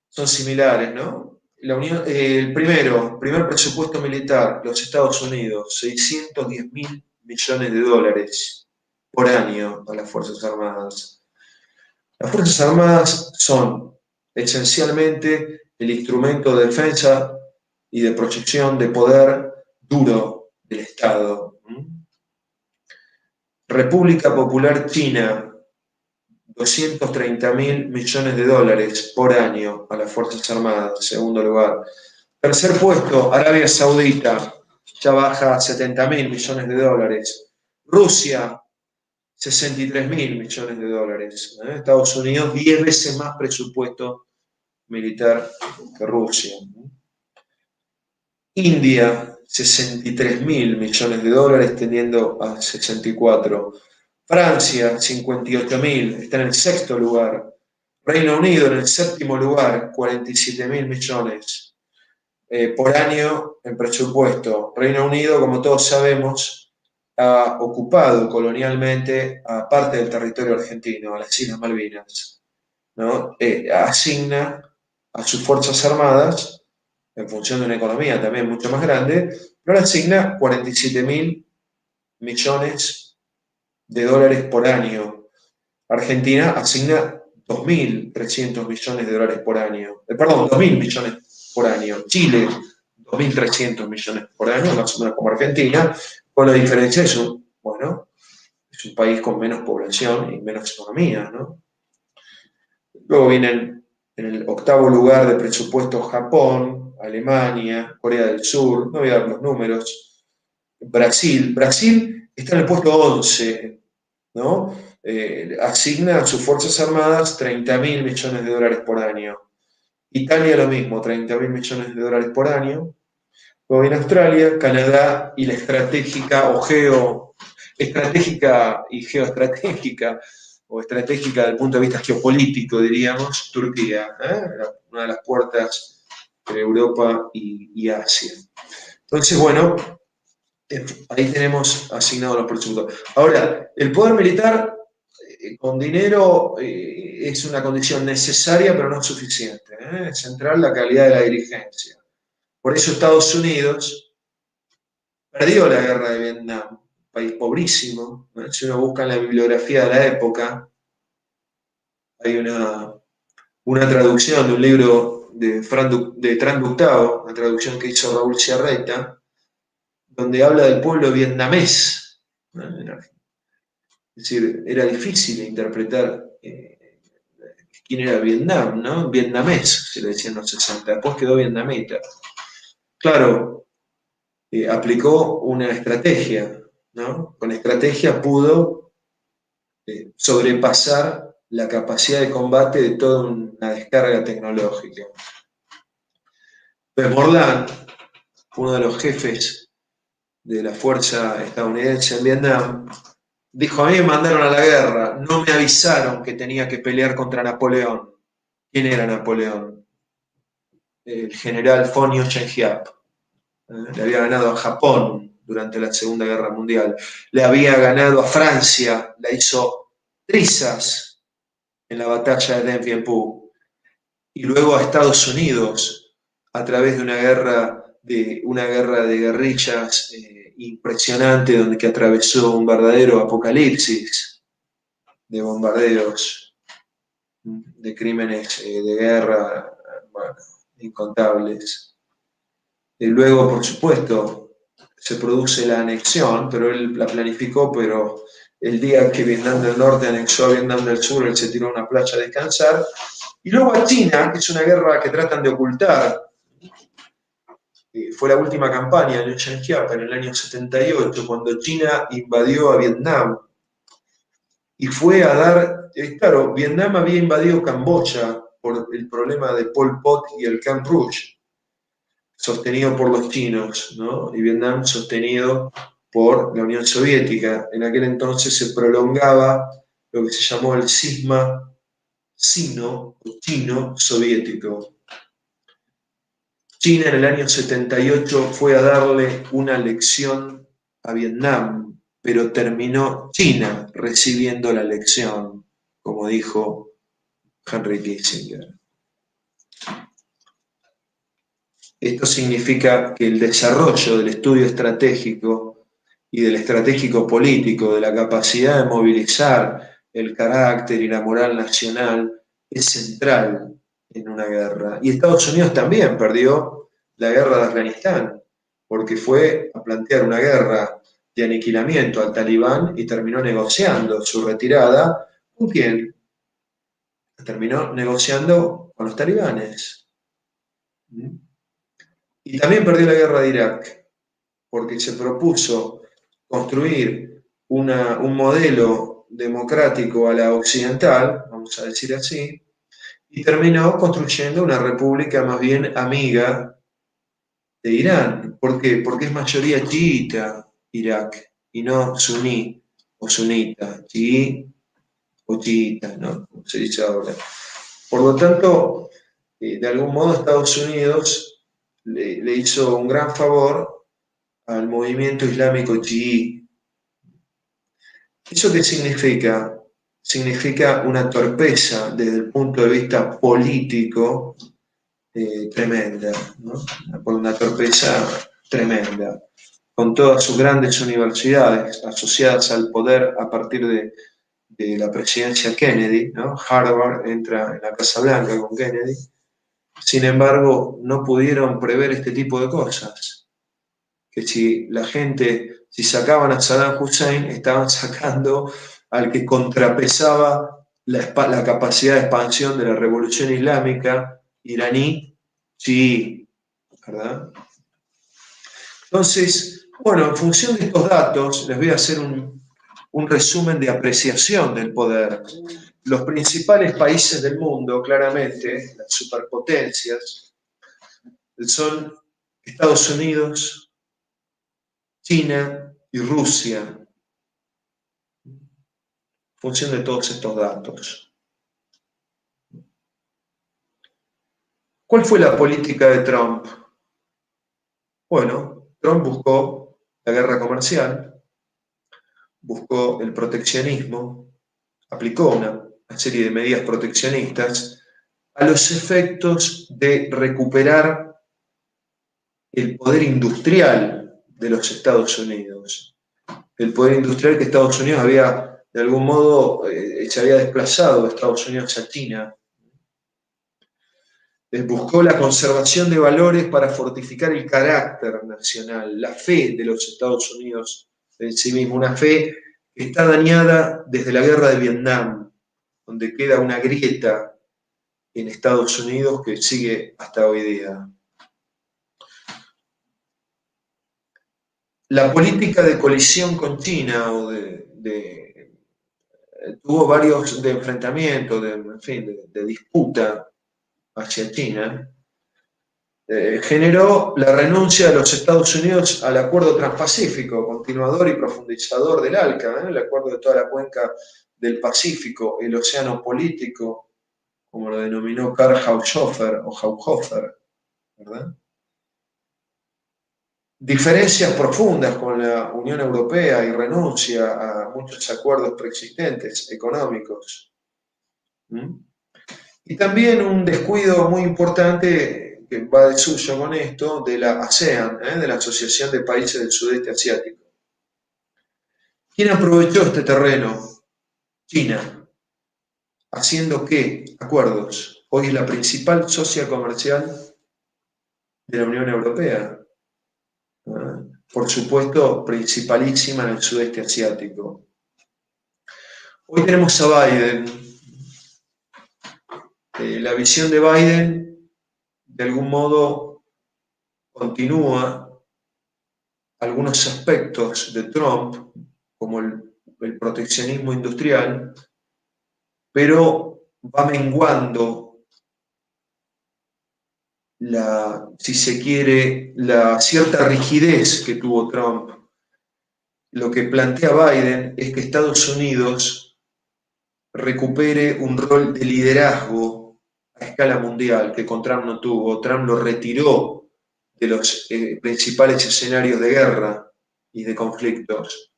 S1: son similares, ¿no? El primer presupuesto militar, los Estados Unidos, 610 mil millones de dólares por año a las Fuerzas Armadas. Las Fuerzas Armadas son esencialmente el instrumento de defensa y de proyección de poder duro del Estado. República Popular China, 230 mil millones de dólares por año a las Fuerzas Armadas, segundo lugar. Tercer puesto, Arabia Saudita, ya baja a 70 mil millones de dólares. Rusia, 63 mil millones de dólares. Estados Unidos, 10 veces más presupuesto militar que Rusia. India, 63 mil millones de dólares, tendiendo a 64. Francia, 58 mil, está en el sexto lugar. Reino Unido en el séptimo lugar, 47 mil millones por año en presupuesto. Reino Unido, como todos sabemos, ha ocupado colonialmente a parte del territorio argentino, a las Islas Malvinas, ¿no? Asigna a sus Fuerzas Armadas, en función de una economía también mucho más grande, pero asigna 47 mil millones de dólares por año. Argentina asigna 2.300 millones de dólares por año. Perdón, 2.000 millones por año. Chile, 2.300 millones por año, más o menos como Argentina, con la diferencia es un país con menos población y menos economía, ¿no? Luego vienen en el octavo lugar de presupuesto Japón, Alemania, Corea del Sur, no voy a dar los números, Brasil está en el puesto 11, ¿no? Asigna a sus Fuerzas Armadas 30 mil millones de dólares por año. Italia lo mismo, 30 mil millones de dólares por año. Luego viene Australia, Canadá y la estratégica y geoestratégica, o estratégica desde el punto de vista geopolítico, diríamos, Turquía, una de las puertas de Europa y Asia. Entonces, bueno, ahí tenemos asignados los presupuestos. Ahora, el poder militar con dinero es una condición necesaria, pero no suficiente. Es central la calidad de la dirigencia. Por eso Estados Unidos perdió la guerra de Vietnam, un país pobrísimo. Si uno busca en la bibliografía de la época, hay una traducción de un libro de Tran Ductao, una traducción que hizo Raúl Ciarreta, donde habla del pueblo vietnamés. Es decir, era difícil interpretar quién era Vietnam, ¿no? Vietnamés, se le decía en los 60, después quedó vietnamita. Claro, aplicó una estrategia, ¿no? Con estrategia pudo sobrepasar la capacidad de combate de toda una descarga tecnológica. Pues Morland, uno de los jefes de la fuerza estadounidense en Vietnam, dijo: a mí me mandaron a la guerra, no me avisaron que tenía que pelear contra Napoleón. ¿Quién era Napoleón? El general Fonio Chengiap. Le había ganado a Japón durante la Segunda Guerra Mundial. Le había ganado a Francia, la hizo trizas en la batalla de Dien Bien Phu. Y luego a Estados Unidos, a través de una guerra de guerrillas impresionante, que atravesó un verdadero apocalipsis de bombardeos, de crímenes de guerra, bueno, incontables. Y luego, por supuesto, se produce la anexión, pero él la planificó, pero el día que Vietnam del Norte anexó a Vietnam del Sur, él se tiró a una playa a descansar. Y luego a China, que es una guerra que tratan de ocultar. Fue la última campaña de Liu Shanxiap en el año 78, cuando China invadió a Vietnam. Y fue a dar, claro, Vietnam había invadido Camboya por el problema de Pol Pot y el Camp Rouge, sostenido por los chinos, ¿no? Y Vietnam sostenido por la Unión Soviética. En aquel entonces se prolongaba lo que se llamó el cisma sino o chino-soviético. China en el año 78 fue a darle una lección a Vietnam, pero terminó China recibiendo la lección, como dijo Henry Kissinger. Esto significa que el desarrollo del estudio estratégico y del estratégico político, de la capacidad de movilizar el carácter y la moral nacional, es central en una guerra. Y Estados Unidos también perdió la guerra de Afganistán, porque fue a plantear una guerra de aniquilamiento al Talibán y terminó negociando su retirada. ¿Con quién? Terminó negociando con los talibanes. Y también perdió la guerra de Irak, porque se propuso construir un modelo democrático a la occidental, vamos a decir así, y terminó construyendo una república más bien amiga de Irán. ¿Por qué? Porque es mayoría chiita Irak, y no suní o sunita, chií o chiita, ¿no? Como se dice ahora. Por lo tanto, de algún modo Estados Unidos le hizo un gran favor al movimiento islámico chií. ¿Eso qué significa? Significa una torpeza desde el punto de vista político tremenda, ¿no? Una torpeza tremenda, con todas sus grandes universidades asociadas al poder a partir de la presidencia Kennedy, ¿no? Harvard entra en la Casa Blanca con Kennedy. Sin embargo, no pudieron prever este tipo de cosas. Que si la gente, si sacaban a Saddam Hussein, estaban sacando al que contrapesaba la capacidad de expansión de la revolución islámica iraní, sí, ¿verdad? Entonces, bueno, en función de estos datos, les voy a hacer un resumen de apreciación del poder. Los principales países del mundo, claramente, las superpotencias, son Estados Unidos, China y Rusia, en función de todos estos datos. ¿Cuál fue la política de Trump? Bueno, Trump buscó la guerra comercial, buscó el proteccionismo, aplicó una serie de medidas proteccionistas a los efectos de recuperar el poder industrial de los Estados Unidos. El poder industrial que Estados Unidos había, de algún modo, se había desplazado de Estados Unidos a China. Buscó la conservación de valores para fortificar el carácter nacional, la fe de los Estados Unidos en sí mismo, una fe que está dañada desde la guerra de Vietnam, donde queda una grieta en Estados Unidos que sigue hasta hoy día. La política de colisión con China o tuvo varios de enfrentamientos, de disputa hacia China, generó la renuncia de los Estados Unidos al Acuerdo Transpacífico, continuador y profundizador del ALCA, el acuerdo de toda la cuenca del Pacífico, el océano político, como lo denominó Karl Haupthofer, ¿verdad? Diferencias profundas con la Unión Europea y renuncia a muchos acuerdos preexistentes económicos. Y también un descuido muy importante que va de suyo con esto, de la ASEAN, de la Asociación de Países del Sudeste Asiático. ¿Quién aprovechó este terreno? China. ¿Haciendo qué? Acuerdos. Hoy es la principal socia comercial de la Unión Europea. Por supuesto, principalísima en el sudeste asiático. Hoy tenemos a Biden. La visión de Biden, de algún modo, continúa algunos aspectos de Trump, como el proteccionismo industrial, pero va menguando si se quiere, la cierta rigidez que tuvo Trump. Lo que plantea Biden es que Estados Unidos recupere un rol de liderazgo a escala mundial, que con Trump no tuvo. Trump lo retiró de los principales escenarios de guerra y de conflictos.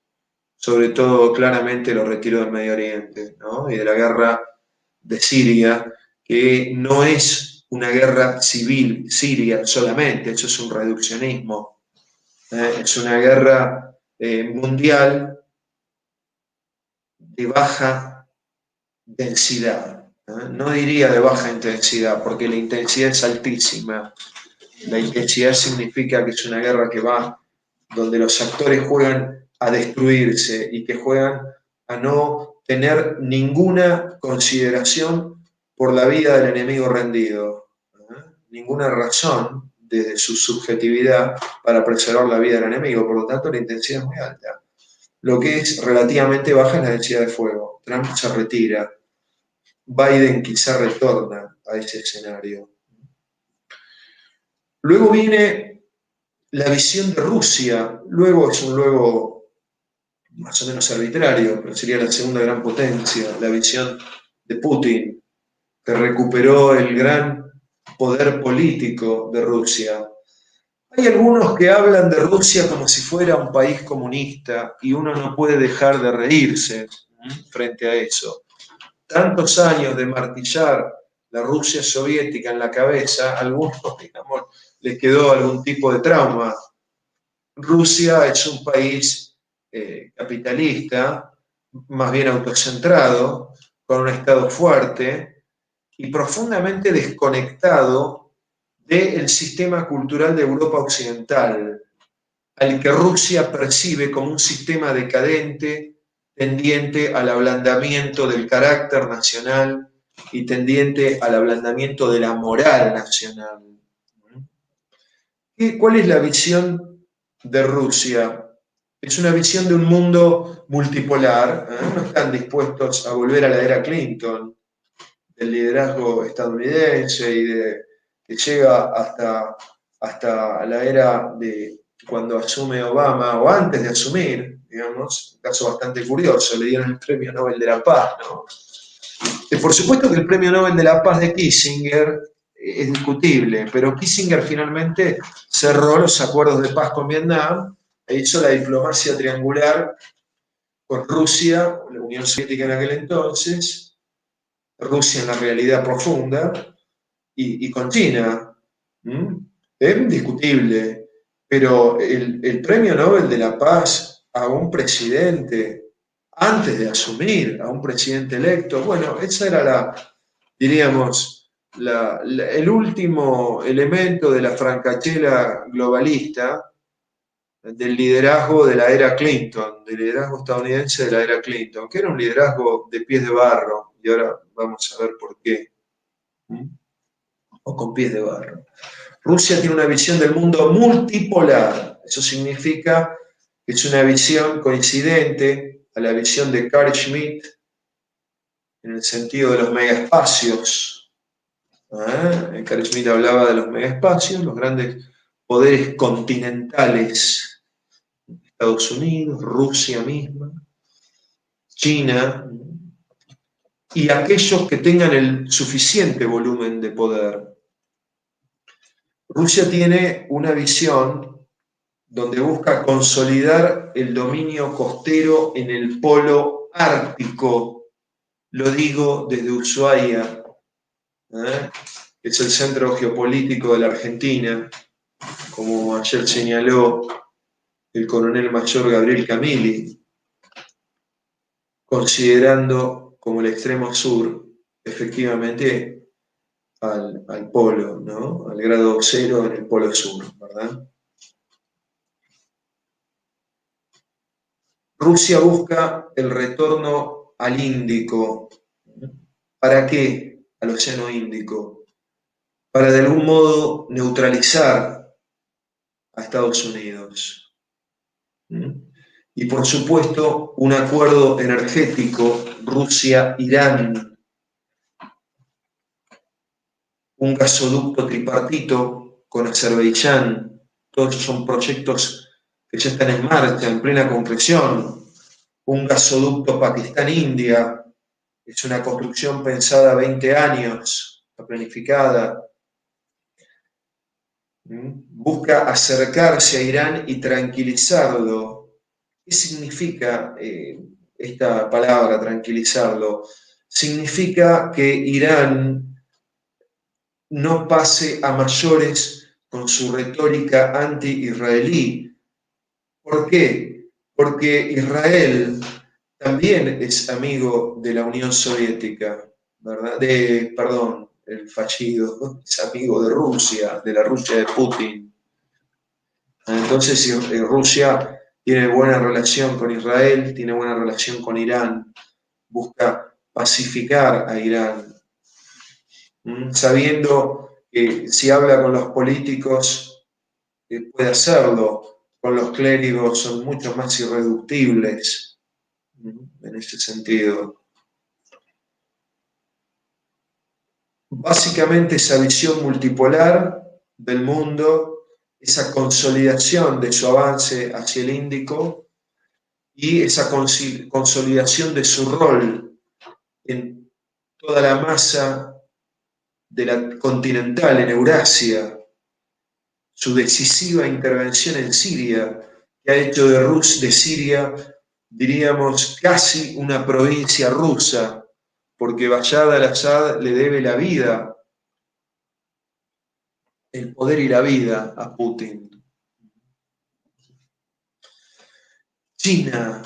S1: Sobre todo, claramente, lo retiró del Medio Oriente, ¿no? Y de la guerra de Siria, que no es una guerra civil siria solamente, eso es un reduccionismo. Es una guerra mundial de baja densidad. No diría de baja intensidad, porque la intensidad es altísima. La intensidad significa que es una guerra que va donde los actores juegan a destruirse y que juegan a no tener ninguna consideración por la vida del enemigo rendido. Ninguna razón desde su subjetividad para preservar la vida del enemigo. Por lo tanto, la intensidad es muy alta. Lo que es relativamente baja es la densidad de fuego. Trump se retira. Biden quizá retorna a ese escenario. Luego viene la visión de Rusia. Luego es un luego más o menos arbitrario, pero sería la segunda gran potencia. La visión de Putin, que recuperó el gran poder político de Rusia. Hay algunos que hablan de Rusia como si fuera un país comunista y uno no puede dejar de reírse frente a eso. Tantos años de martillar la Rusia soviética en la cabeza, a algunos, digamos, les quedó algún tipo de trauma. Rusia es un país capitalista, más bien autocentrado, con un Estado fuerte y profundamente desconectado del sistema cultural de Europa Occidental, al que Rusia percibe como un sistema decadente, tendiente al ablandamiento del carácter nacional y tendiente al ablandamiento de la moral nacional. ¿Cuál es la visión de Rusia? Es una visión de un mundo multipolar. No están dispuestos a volver a la era Clinton, del liderazgo estadounidense y que llega hasta la era de cuando asume Obama, o antes de asumir, digamos, un caso bastante curioso, le dieron el Premio Nobel de la Paz, ¿no? Por supuesto que el Premio Nobel de la Paz de Kissinger es discutible, pero Kissinger finalmente cerró los acuerdos de paz con Vietnam e hizo la diplomacia triangular con Rusia, la Unión Soviética en aquel entonces, Rusia en la realidad profunda, y con China. Es indiscutible, pero el Premio Nobel de la Paz a un presidente, antes de asumir, a un presidente electo, bueno, esa era diríamos, el último elemento de la francachela globalista del liderazgo de la era Clinton, del liderazgo estadounidense de la era Clinton, que era un liderazgo de pies de barro, y ahora vamos a ver por qué. O con pies de barro. Rusia tiene una visión del mundo multipolar. Eso significa que es una visión coincidente a la visión de Carl Schmitt en el sentido de los megaespacios. Carl Schmitt hablaba de los megaespacios, los grandes poderes continentales. Estados Unidos, Rusia misma, China, y aquellos que tengan el suficiente volumen de poder. Rusia tiene una visión donde busca consolidar el dominio costero en el polo ártico. Lo digo desde Ushuaia, que es el centro geopolítico de la Argentina, como ayer señaló el coronel mayor Gabriel Camilli, considerando como el extremo sur, efectivamente, al polo, ¿no? Al grado cero en el polo sur, ¿verdad? Rusia busca el retorno al Índico. ¿Para qué? Al Océano Índico. Para de algún modo neutralizar a Estados Unidos. Y por supuesto, un acuerdo energético Rusia-Irán. Un gasoducto tripartito con Azerbaiyán. Todos esos son proyectos que ya están en marcha, en plena concreción. Un gasoducto Pakistán-India, es una construcción pensada a 20 años, planificada. Busca acercarse a Irán y tranquilizarlo. ¿Qué significa esta palabra, tranquilizarlo? Significa que Irán no pase a mayores con su retórica anti-israelí. ¿Por qué? Porque Israel también es amigo de la Unión Soviética, ¿verdad? Perdón, el fallido, es amigo de Rusia, de la Rusia de Putin. Entonces, si Rusia tiene buena relación con Israel, tiene buena relación con Irán, busca pacificar a Irán, sabiendo que si habla con los políticos, puede hacerlo, con los clérigos son mucho más irreductibles, en ese sentido. Básicamente esa visión multipolar del mundo, esa consolidación de su avance hacia el Índico y esa consolidación de su rol en toda la masa de la continental, en Eurasia, su decisiva intervención en Siria, que ha hecho de Siria, diríamos, casi una provincia rusa, porque Bashar al-Assad le debe la vida, el poder y la vida a Putin. China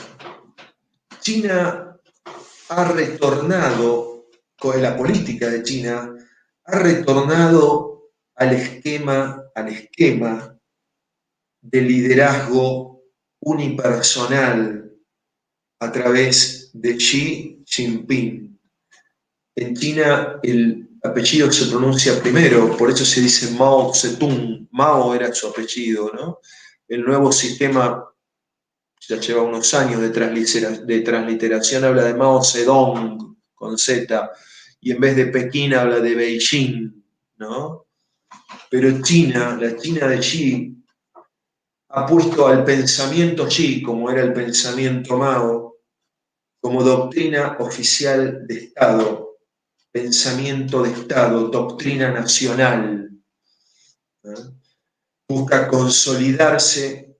S1: ha retornado, con la política de China, ha retornado al esquema de liderazgo unipersonal a través de Xi Jinping. En China el apellido se pronuncia primero, por eso se dice Mao Zedong. Mao era su apellido, ¿no? El nuevo sistema ya lleva unos años de transliteración, habla de Mao Zedong con Z, y en vez de Pekín habla de Beijing, ¿no? Pero China, la China de Xi, ha puesto al pensamiento Xi, como era el pensamiento Mao, como doctrina oficial de Estado, pensamiento de Estado, doctrina nacional. Busca consolidarse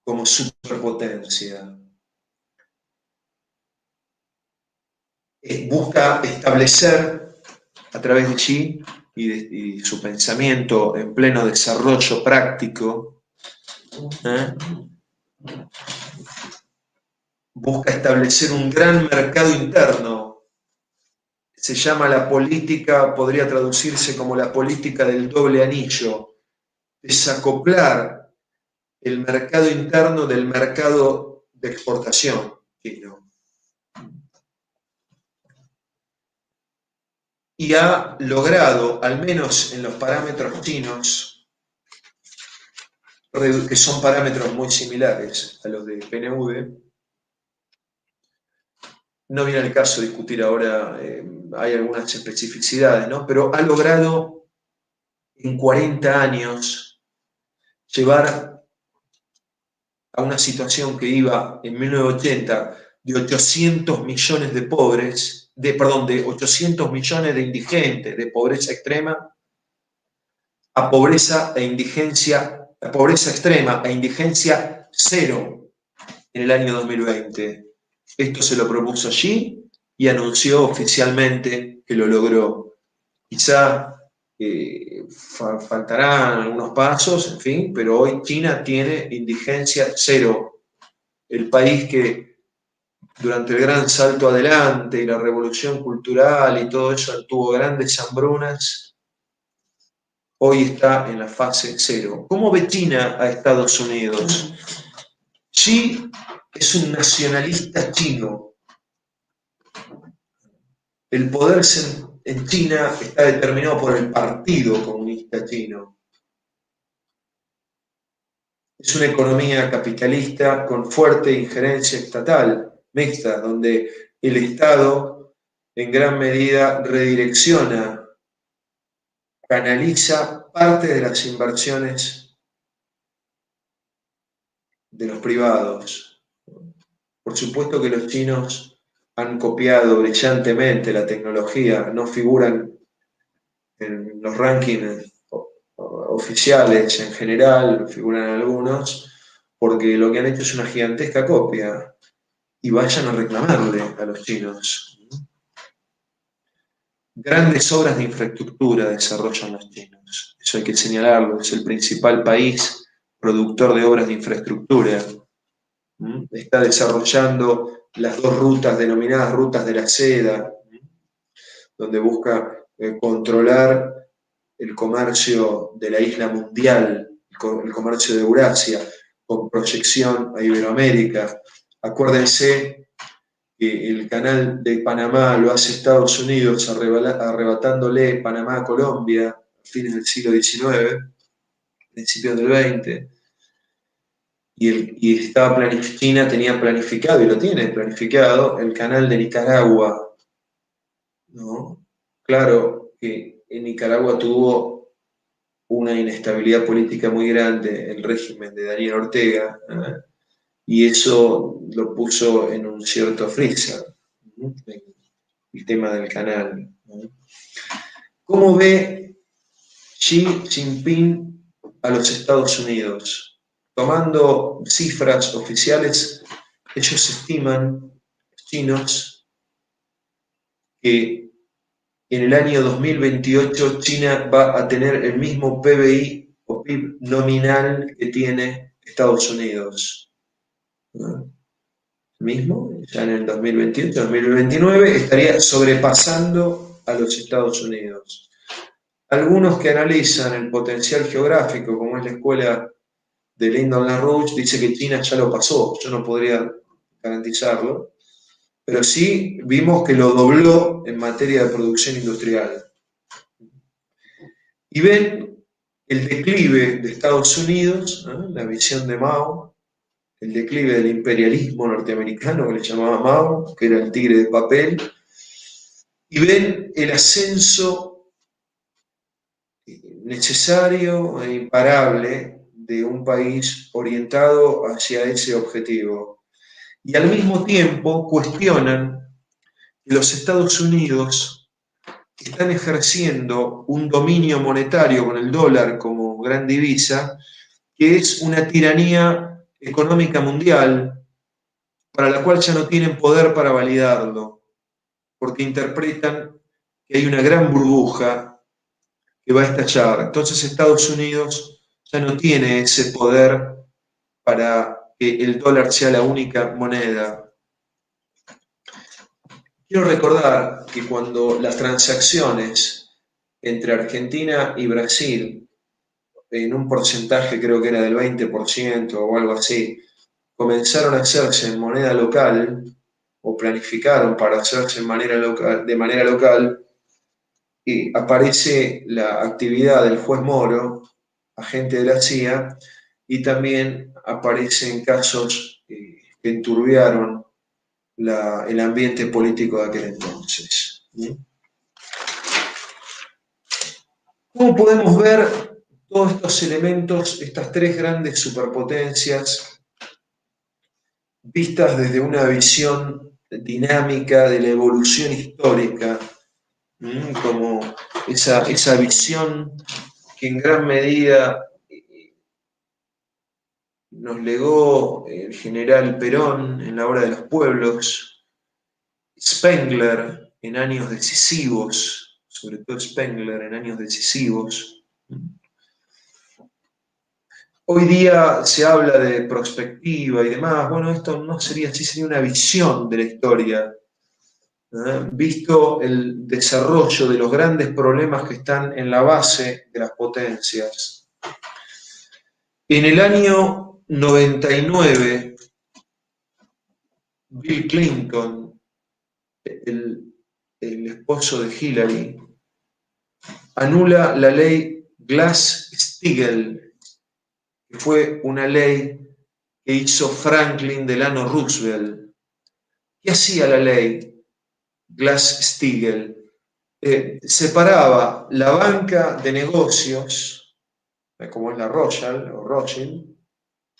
S1: como superpotencia. Busca establecer a través de Xi y su pensamiento en pleno desarrollo práctico, busca establecer un gran mercado interno. Se llama la política, podría traducirse como la política del doble anillo, desacoplar el mercado interno del mercado de exportación chino. Y ha logrado, al menos en los parámetros chinos, que son parámetros muy similares a los de PNV, no viene al caso discutir ahora, hay algunas especificidades, ¿no? Pero ha logrado en 40 años llevar a una situación que iba en 1980 de 800 millones de pobres, de 800 millones de indigentes, de pobreza extrema, a pobreza e indigencia, a pobreza extrema e indigencia cero en el año 2020. Esto se lo propuso Xi y anunció oficialmente que lo logró. Quizá faltarán algunos pasos, en fin, pero hoy China tiene indigencia cero. El país que durante el gran salto adelante y la revolución cultural y todo eso tuvo grandes hambrunas, hoy está en la fase cero. ¿Cómo ve China a Estados Unidos? Xi es un nacionalista chino. El poder en China está determinado por el Partido Comunista Chino. Es una economía capitalista con fuerte injerencia estatal, mixta, donde el Estado en gran medida redirecciona, canaliza parte de las inversiones de los privados. Por supuesto que los chinos han copiado brillantemente la tecnología, no figuran en los rankings oficiales en general, figuran algunos, porque lo que han hecho es una gigantesca copia, y vayan a reclamarle a los chinos. Grandes obras de infraestructura desarrollan los chinos, eso hay que señalarlo, es el principal país productor de obras de infraestructura. Está desarrollando las dos rutas denominadas rutas de la seda, donde busca controlar el comercio de la isla mundial, el comercio de Eurasia, con proyección a Iberoamérica. Acuérdense que el canal de Panamá lo hace Estados Unidos arrebatándole Panamá a Colombia a fines del siglo XIX, principios del XX, y China tenía planificado, y lo tiene planificado, el canal de Nicaragua, ¿no? Claro que en Nicaragua tuvo una inestabilidad política muy grande el régimen de Daniel Ortega, ¿eh? Y eso lo puso en un cierto freezer, ¿no? El tema del canal, ¿no? ¿Cómo ve Xi Jinping a los Estados Unidos? Tomando cifras oficiales, ellos estiman, chinos, que en el año 2028 China va a tener el mismo PBI o PIB nominal que tiene Estados Unidos. ¿No? El mismo, ya en el 2028, 2029, estaría sobrepasando a los Estados Unidos. Algunos que analizan el potencial geográfico, como es la escuela de Lyndon LaRouche, dice que China ya lo pasó. Yo no podría garantizarlo, pero sí vimos que lo dobló en materia de producción industrial. Y ven el declive de Estados Unidos, ¿no? La visión de Mao, el declive del imperialismo norteamericano que le llamaba Mao, que era el tigre de papel, y ven el ascenso necesario e imparable de un país orientado hacia ese objetivo. Y al mismo tiempo cuestionan que los Estados Unidos están ejerciendo un dominio monetario con el dólar como gran divisa, que es una tiranía económica mundial para la cual ya no tienen poder para validarlo, porque interpretan que hay una gran burbuja que va a estallar. Entonces Estados Unidos ya no tiene ese poder para que el dólar sea la única moneda. Quiero recordar que cuando las transacciones entre Argentina y Brasil, en un porcentaje creo que era del 20% o algo así, comenzaron a hacerse en moneda local, o planificaron para hacerse de manera local, y aparece la actividad del juez Moro, agente de la CIA, y también aparecen casos que enturbiaron el ambiente político de aquel entonces. ¿Cómo podemos ver todos estos elementos, estas tres grandes superpotencias, vistas desde una visión dinámica de la evolución histórica, como esa visión que en gran medida nos legó el general Perón en la Hora de los Pueblos, Spengler en años decisivos, sobre todo Spengler en años decisivos. Hoy día se habla de perspectiva y demás. Bueno, esto no sería así, sería una visión de la historia, visto el desarrollo de los grandes problemas que están en la base de las potencias. En el año 99, Bill Clinton, el esposo de Hillary, anula la ley Glass-Steagall, que fue una ley que hizo Franklin Delano Roosevelt. ¿Qué hacía la ley Glass-Steagall? Separaba la banca de negocios, como es la Rothschild o Rothschild,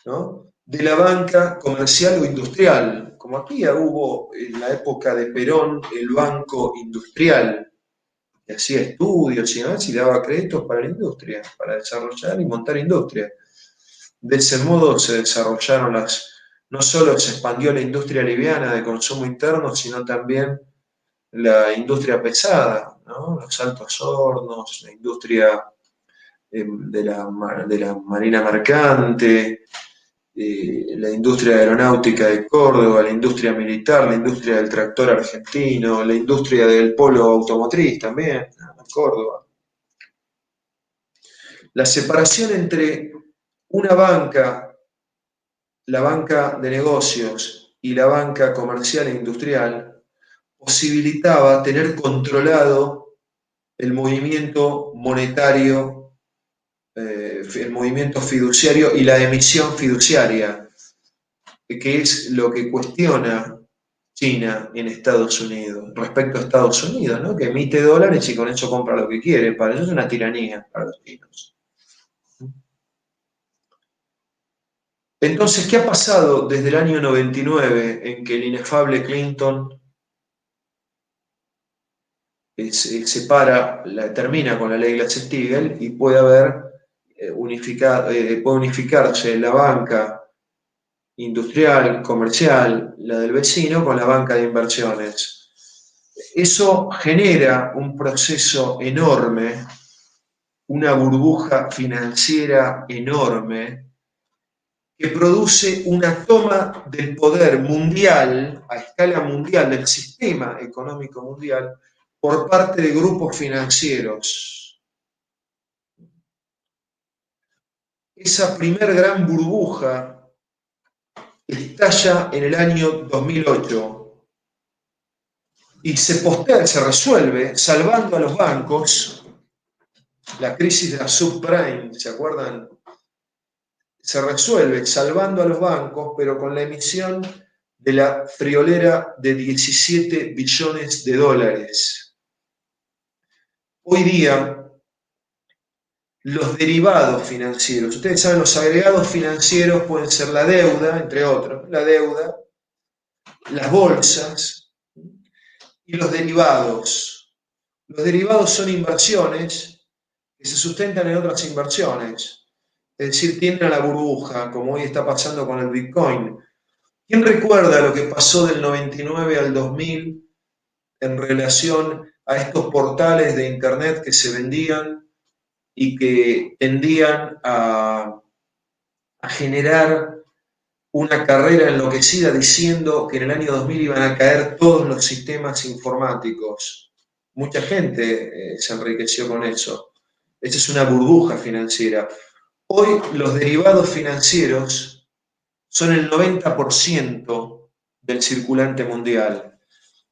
S1: ¿no?, de la banca comercial o industrial, como aquí hubo en la época de Perón el Banco Industrial, que hacía estudios y demás y daba créditos para la industria, para desarrollar y montar industria. De ese modo se desarrollaron no solo se expandió la industria liviana de consumo interno, sino también la industria pesada, ¿no? Los altos hornos, la industria de la marina mercante, la industria aeronáutica de Córdoba, la industria militar, la industria del tractor argentino, la industria del polo automotriz también, en Córdoba. La separación entre una banca, la banca de negocios y la banca comercial e industrial, posibilitaba tener controlado el movimiento monetario, el movimiento fiduciario y la emisión fiduciaria, que es lo que cuestiona China en Estados Unidos, respecto a Estados Unidos, ¿no? Que emite dólares y con eso compra lo que quiere. Para eso es una tiranía para los chinos. Entonces, ¿qué ha pasado desde el año 99 en que el inefable Clinton termina con la ley Glass-Steagall y puede unificarse la banca industrial, comercial, la del vecino, con la banca de inversiones? Eso genera un proceso enorme, una burbuja financiera enorme, que produce una toma del poder mundial, a escala mundial, del sistema económico mundial, por parte de grupos financieros. Esa primer gran burbuja estalla en el año 2008 y se resuelve salvando a los bancos. La crisis de la subprime, ¿se acuerdan? Se resuelve salvando a los bancos, pero con la emisión de la friolera de 17 billones de dólares. Hoy día, los derivados financieros, ustedes saben, los agregados financieros pueden ser la deuda, entre otros, la deuda, las bolsas y los derivados. Los derivados son inversiones que se sustentan en otras inversiones. Es decir, tienden a la burbuja, como hoy está pasando con el Bitcoin. ¿Quién recuerda lo que pasó del 99 al 2000 en relación a estos portales de Internet que se vendían y que tendían a generar una carrera enloquecida diciendo que en el año 2000 iban a caer todos los sistemas informáticos? Mucha gente se enriqueció con eso. Esa es una burbuja financiera. Hoy los derivados financieros son el 90% del circulante mundial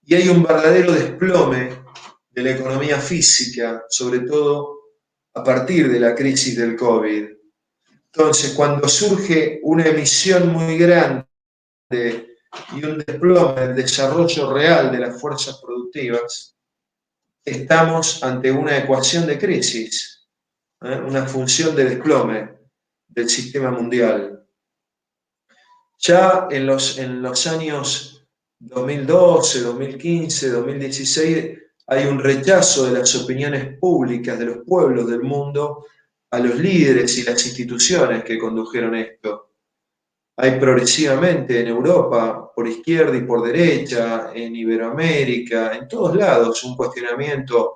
S1: y hay un verdadero desplome de la economía física, sobre todo a partir de la crisis del COVID. Entonces, cuando surge una emisión muy grande y un desplome del desarrollo real de las fuerzas productivas, estamos ante una ecuación de crisis, una función de desplome del sistema mundial. Ya en los años 2012, 2015, 2016, hay un rechazo de las opiniones públicas de los pueblos del mundo a los líderes y las instituciones que condujeron esto. Hay progresivamente en Europa, por izquierda y por derecha, en Iberoamérica, en todos lados, un cuestionamiento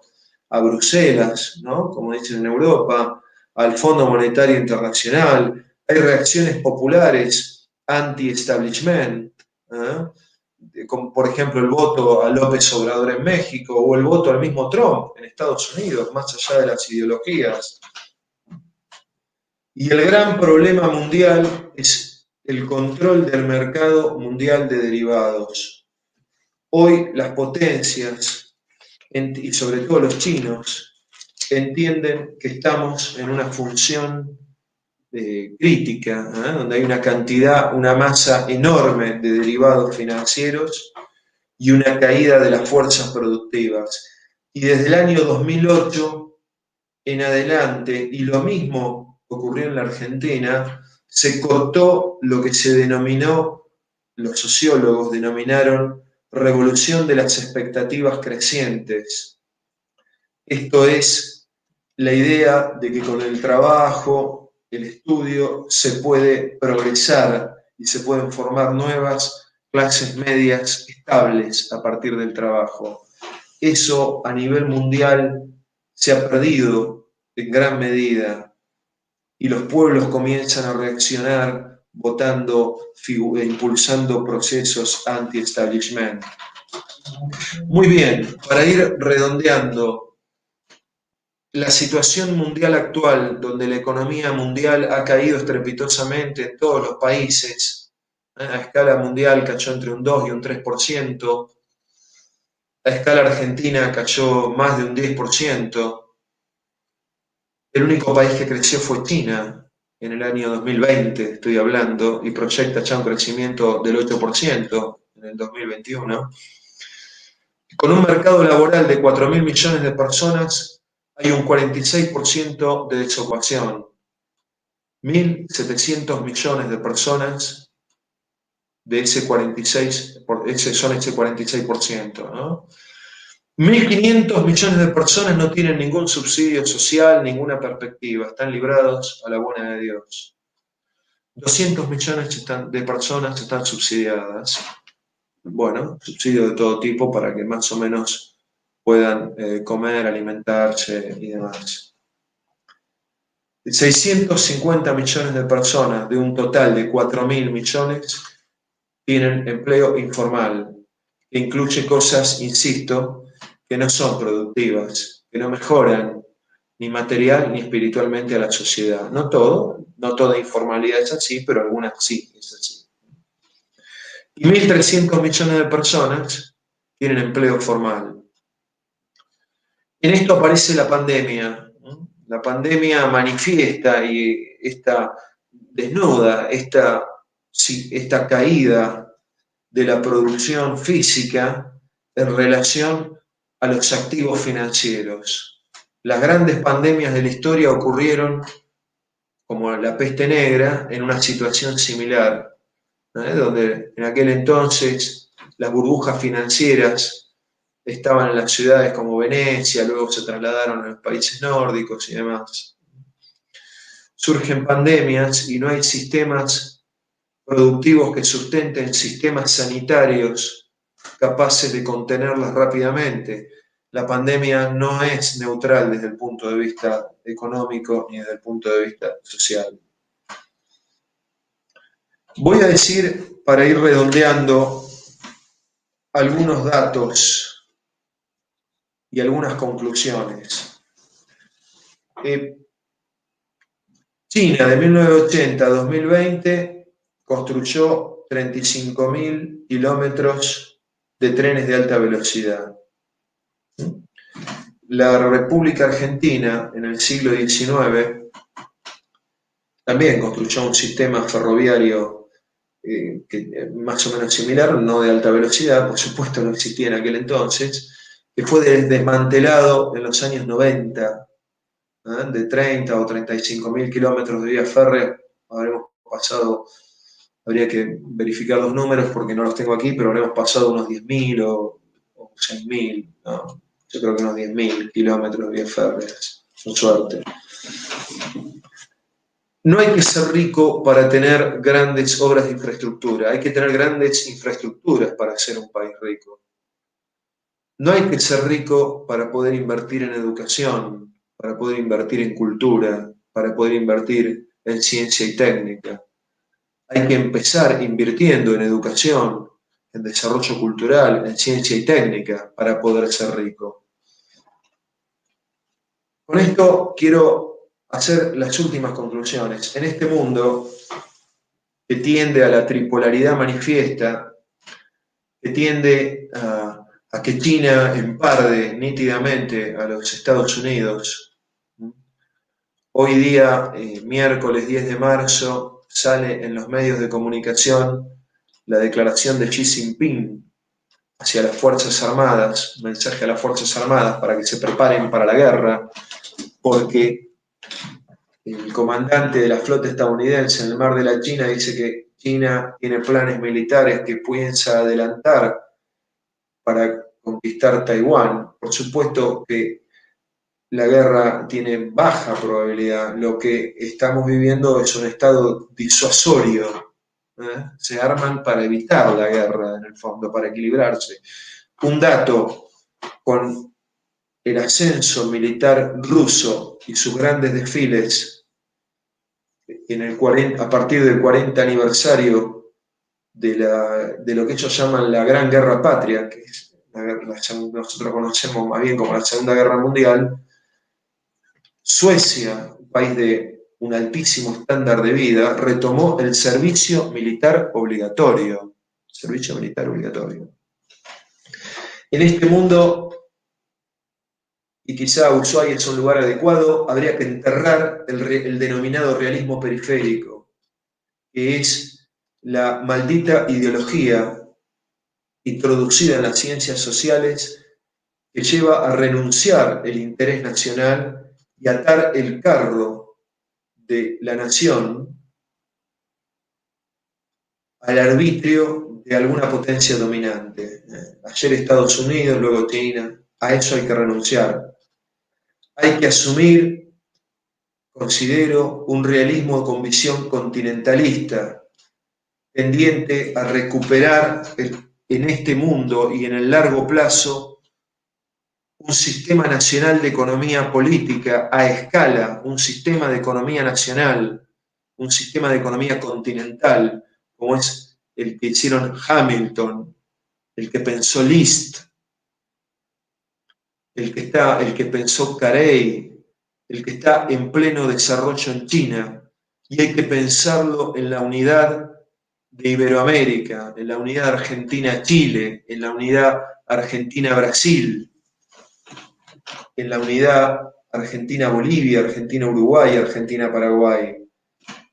S1: a Bruselas, ¿no? Como dicen en Europa, al Fondo Monetario Internacional. Hay reacciones populares anti-establishment, como por ejemplo el voto a López Obrador en México o el voto al mismo Trump en Estados Unidos, más allá de las ideologías. Y el gran problema mundial es el control del mercado mundial de derivados. Hoy las potencias, y sobre todo los chinos, entienden que estamos en una función crítica, donde hay una masa enorme de derivados financieros y una caída de las fuerzas productivas. Y desde el año 2008 en adelante, y lo mismo ocurrió en la Argentina, se cortó lo que se denominó los sociólogos denominaron revolución de las expectativas crecientes. Esto es la idea de que con el trabajo, el estudio, se puede progresar y se pueden formar nuevas clases medias estables a partir del trabajo. Eso a nivel mundial se ha perdido en gran medida y los pueblos comienzan a reaccionar votando e impulsando procesos anti-establishment. Muy bien, para ir redondeando, la situación mundial actual, donde la economía mundial ha caído estrepitosamente en todos los países, a escala mundial cayó entre un 2 y un 3%, a escala argentina cayó más de un 10%, el único país que creció fue China en el año 2020, estoy hablando, y proyecta ya un crecimiento del 8% en el 2021. Con un mercado laboral de 4.000 millones de personas, hay un 46% de desocupación. 1.700 millones de personas de ese 46%, son ese 46%, ¿no? 1.500 millones de personas no tienen ningún subsidio social, ninguna perspectiva, están librados a la buena de Dios. 200 millones de personas están subsidiadas. Bueno, subsidio de todo tipo para que más o menos puedan comer, alimentarse y demás. 650 millones de personas de un total de 4.000 millones tienen empleo informal, que incluye cosas, insisto, que no son productivas, que no mejoran ni material ni espiritualmente a la sociedad. No todo, no toda informalidad es así, pero algunas sí es así. Y 1.300 millones de personas tienen empleo formal. En esto aparece la pandemia. La pandemia manifiesta y desnuda esta caída de la producción física en relación a los activos financieros. Las grandes pandemias de la historia ocurrieron, como la peste negra, en una situación similar, donde en aquel entonces las burbujas financieras estaban en las ciudades como Venecia, luego se trasladaron a los países nórdicos y demás. Surgen pandemias y no hay sistemas productivos que sustenten sistemas sanitarios capaces de contenerlas rápidamente. La pandemia no es neutral desde el punto de vista económico ni desde el punto de vista social. Voy a decir, para ir redondeando, algunos datos y algunas conclusiones. China, de 1980 a 2020, construyó 35.000 kilómetros de trenes de alta velocidad. La República Argentina, en el siglo XIX, también construyó un sistema ferroviario más o menos similar, no de alta velocidad, por supuesto no existía en aquel entonces, que fue desmantelado en los años 90, de 30 o 35.000 kilómetros de vía férrea. Habremos pasado, habría que verificar los números porque no los tengo aquí, pero habremos pasado unos 10.000 o 6.000, ¿no? Yo creo que unos 10.000 kilómetros de vías férreas, con suerte. No hay que ser rico para tener grandes obras de infraestructura, hay que tener grandes infraestructuras para ser un país rico. No hay que ser rico para poder invertir en educación, para poder invertir en cultura, para poder invertir en ciencia y técnica. Hay que empezar invirtiendo en educación, en desarrollo cultural, en ciencia y técnica para poder ser rico. Con esto quiero hacer las últimas conclusiones. En este mundo que tiende a la tripolaridad manifiesta, que tiende a que China emparde nítidamente a los Estados Unidos. Hoy día, miércoles 10 de marzo, sale en los medios de comunicación la declaración de Xi Jinping hacia las Fuerzas Armadas, mensaje a las Fuerzas Armadas para que se preparen para la guerra, porque el comandante de la flota estadounidense en el Mar de la China dice que China tiene planes militares que piensa adelantar para conquistar Taiwán. Por supuesto que la guerra tiene baja probabilidad. Lo que estamos viviendo es un estado disuasorio. Se arman para evitar la guerra, en el fondo, para equilibrarse. Un dato, con el ascenso militar ruso y sus grandes desfiles a partir del 40 aniversario de lo que ellos llaman la Gran Guerra Patria, que es nosotros conocemos más bien como la Segunda Guerra Mundial. Suecia, un país de un altísimo estándar de vida, retomó el servicio militar obligatorio. Servicio militar obligatorio. En este mundo, y quizá Ushuaia es un lugar adecuado, habría que enterrar el denominado realismo periférico, que es la maldita ideología introducida en las ciencias sociales que lleva a renunciar el interés nacional y atar el carro de la nación al arbitrio de alguna potencia dominante. Ayer Estados Unidos, luego China. A eso hay que renunciar. Hay que asumir, considero, un realismo con visión continentalista, tendiente a recuperar en este mundo y en el largo plazo un sistema nacional de economía política a escala, un sistema de economía nacional, un sistema de economía continental, como es el que hicieron Hamilton, el que pensó Liszt, el que pensó Carey, el que está en pleno desarrollo en China, y hay que pensarlo en la unidad de Iberoamérica, en la unidad Argentina-Chile, en la unidad Argentina-Brasil, en la unidad Argentina-Bolivia, Argentina-Uruguay, Argentina-Paraguay.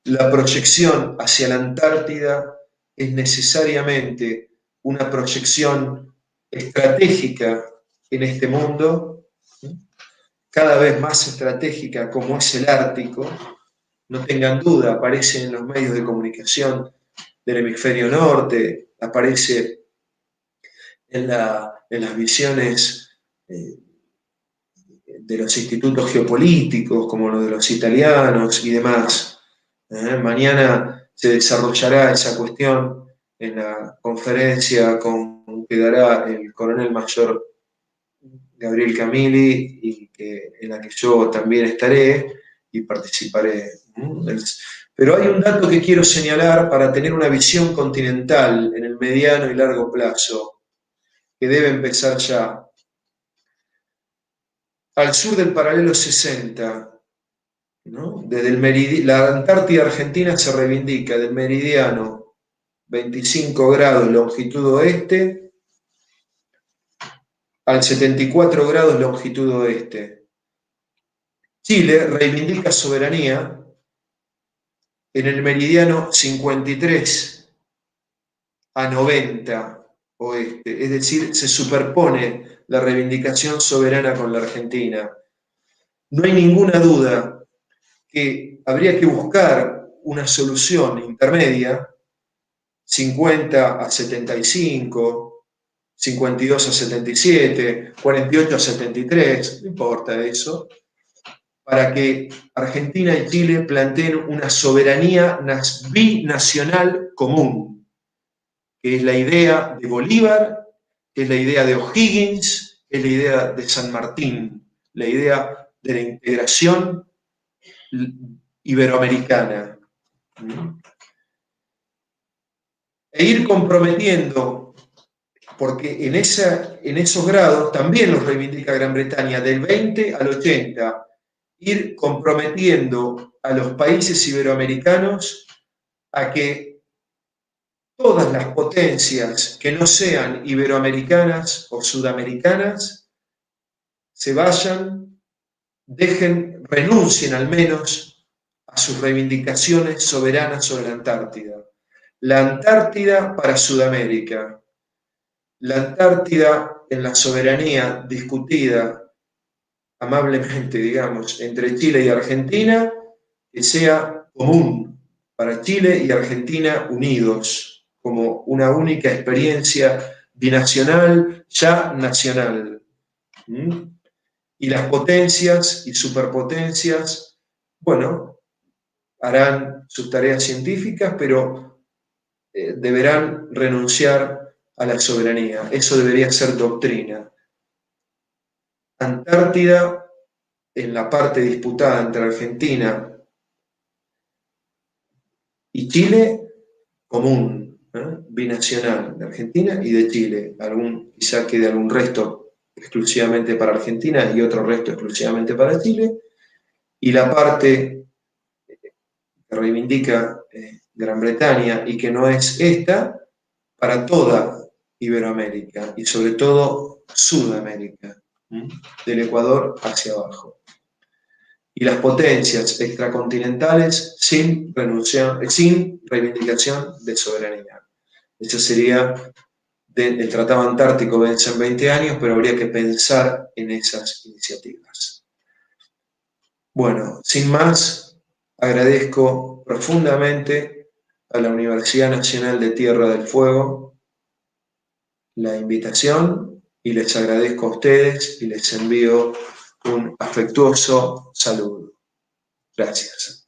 S1: La proyección hacia la Antártida es necesariamente una proyección estratégica en este mundo, cada vez más estratégica como es el Ártico. No tengan duda, aparece en los medios de comunicación del hemisferio norte, aparece en las visiones de los institutos geopolíticos, como los de los italianos y demás. Mañana se desarrollará esa cuestión en la conferencia que dará el coronel mayor Gabriel Camili, y en la que yo también estaré y participaré. Pero hay un dato que quiero señalar para tener una visión continental en el mediano y largo plazo, que debe empezar ya. Al sur del paralelo 60, ¿no? La Antártida Argentina se reivindica del meridiano 25 grados longitud oeste al 74 grados longitud oeste. Chile reivindica soberanía en el meridiano 53 a 90 oeste, es decir, se superpone la reivindicación soberana con la Argentina. No hay ninguna duda que habría que buscar una solución intermedia, 50 a 75, 52 a 77, 48 a 73, no importa eso, para que Argentina y Chile planteen una soberanía binacional común, que es la idea de Bolívar, que es la idea de O'Higgins, que es la idea de San Martín, la idea de la integración iberoamericana. E ir comprometiendo, porque en esos grados también los reivindica Gran Bretaña, del 20 al 80, ir comprometiendo a los países iberoamericanos a que todas las potencias que no sean iberoamericanas o sudamericanas se vayan, renuncien al menos a sus reivindicaciones soberanas sobre la Antártida. La Antártida para Sudamérica, la Antártida en la soberanía discutida amablemente, digamos, entre Chile y Argentina, que sea común, para Chile y Argentina unidos, como una única experiencia binacional, ya nacional. Y las potencias y superpotencias, bueno, harán sus tareas científicas, pero deberán renunciar a la soberanía. Eso debería ser doctrina. Antártida, en la parte disputada entre Argentina y Chile, común, binacional, de Argentina y de Chile. Quizá quede algún resto exclusivamente para Argentina y otro resto exclusivamente para Chile. Y la parte que reivindica Gran Bretaña y que no es esta, para toda Iberoamérica y sobre todo Sudamérica, del Ecuador hacia abajo. Y las potencias extracontinentales sin reivindicación de soberanía. Eso sería, el Tratado Antártico vence en 20 años, pero habría que pensar en esas iniciativas. Bueno, sin más, agradezco profundamente a la Universidad Nacional de Tierra del Fuego la invitación y les agradezco a ustedes y les envío un afectuoso saludo. Gracias.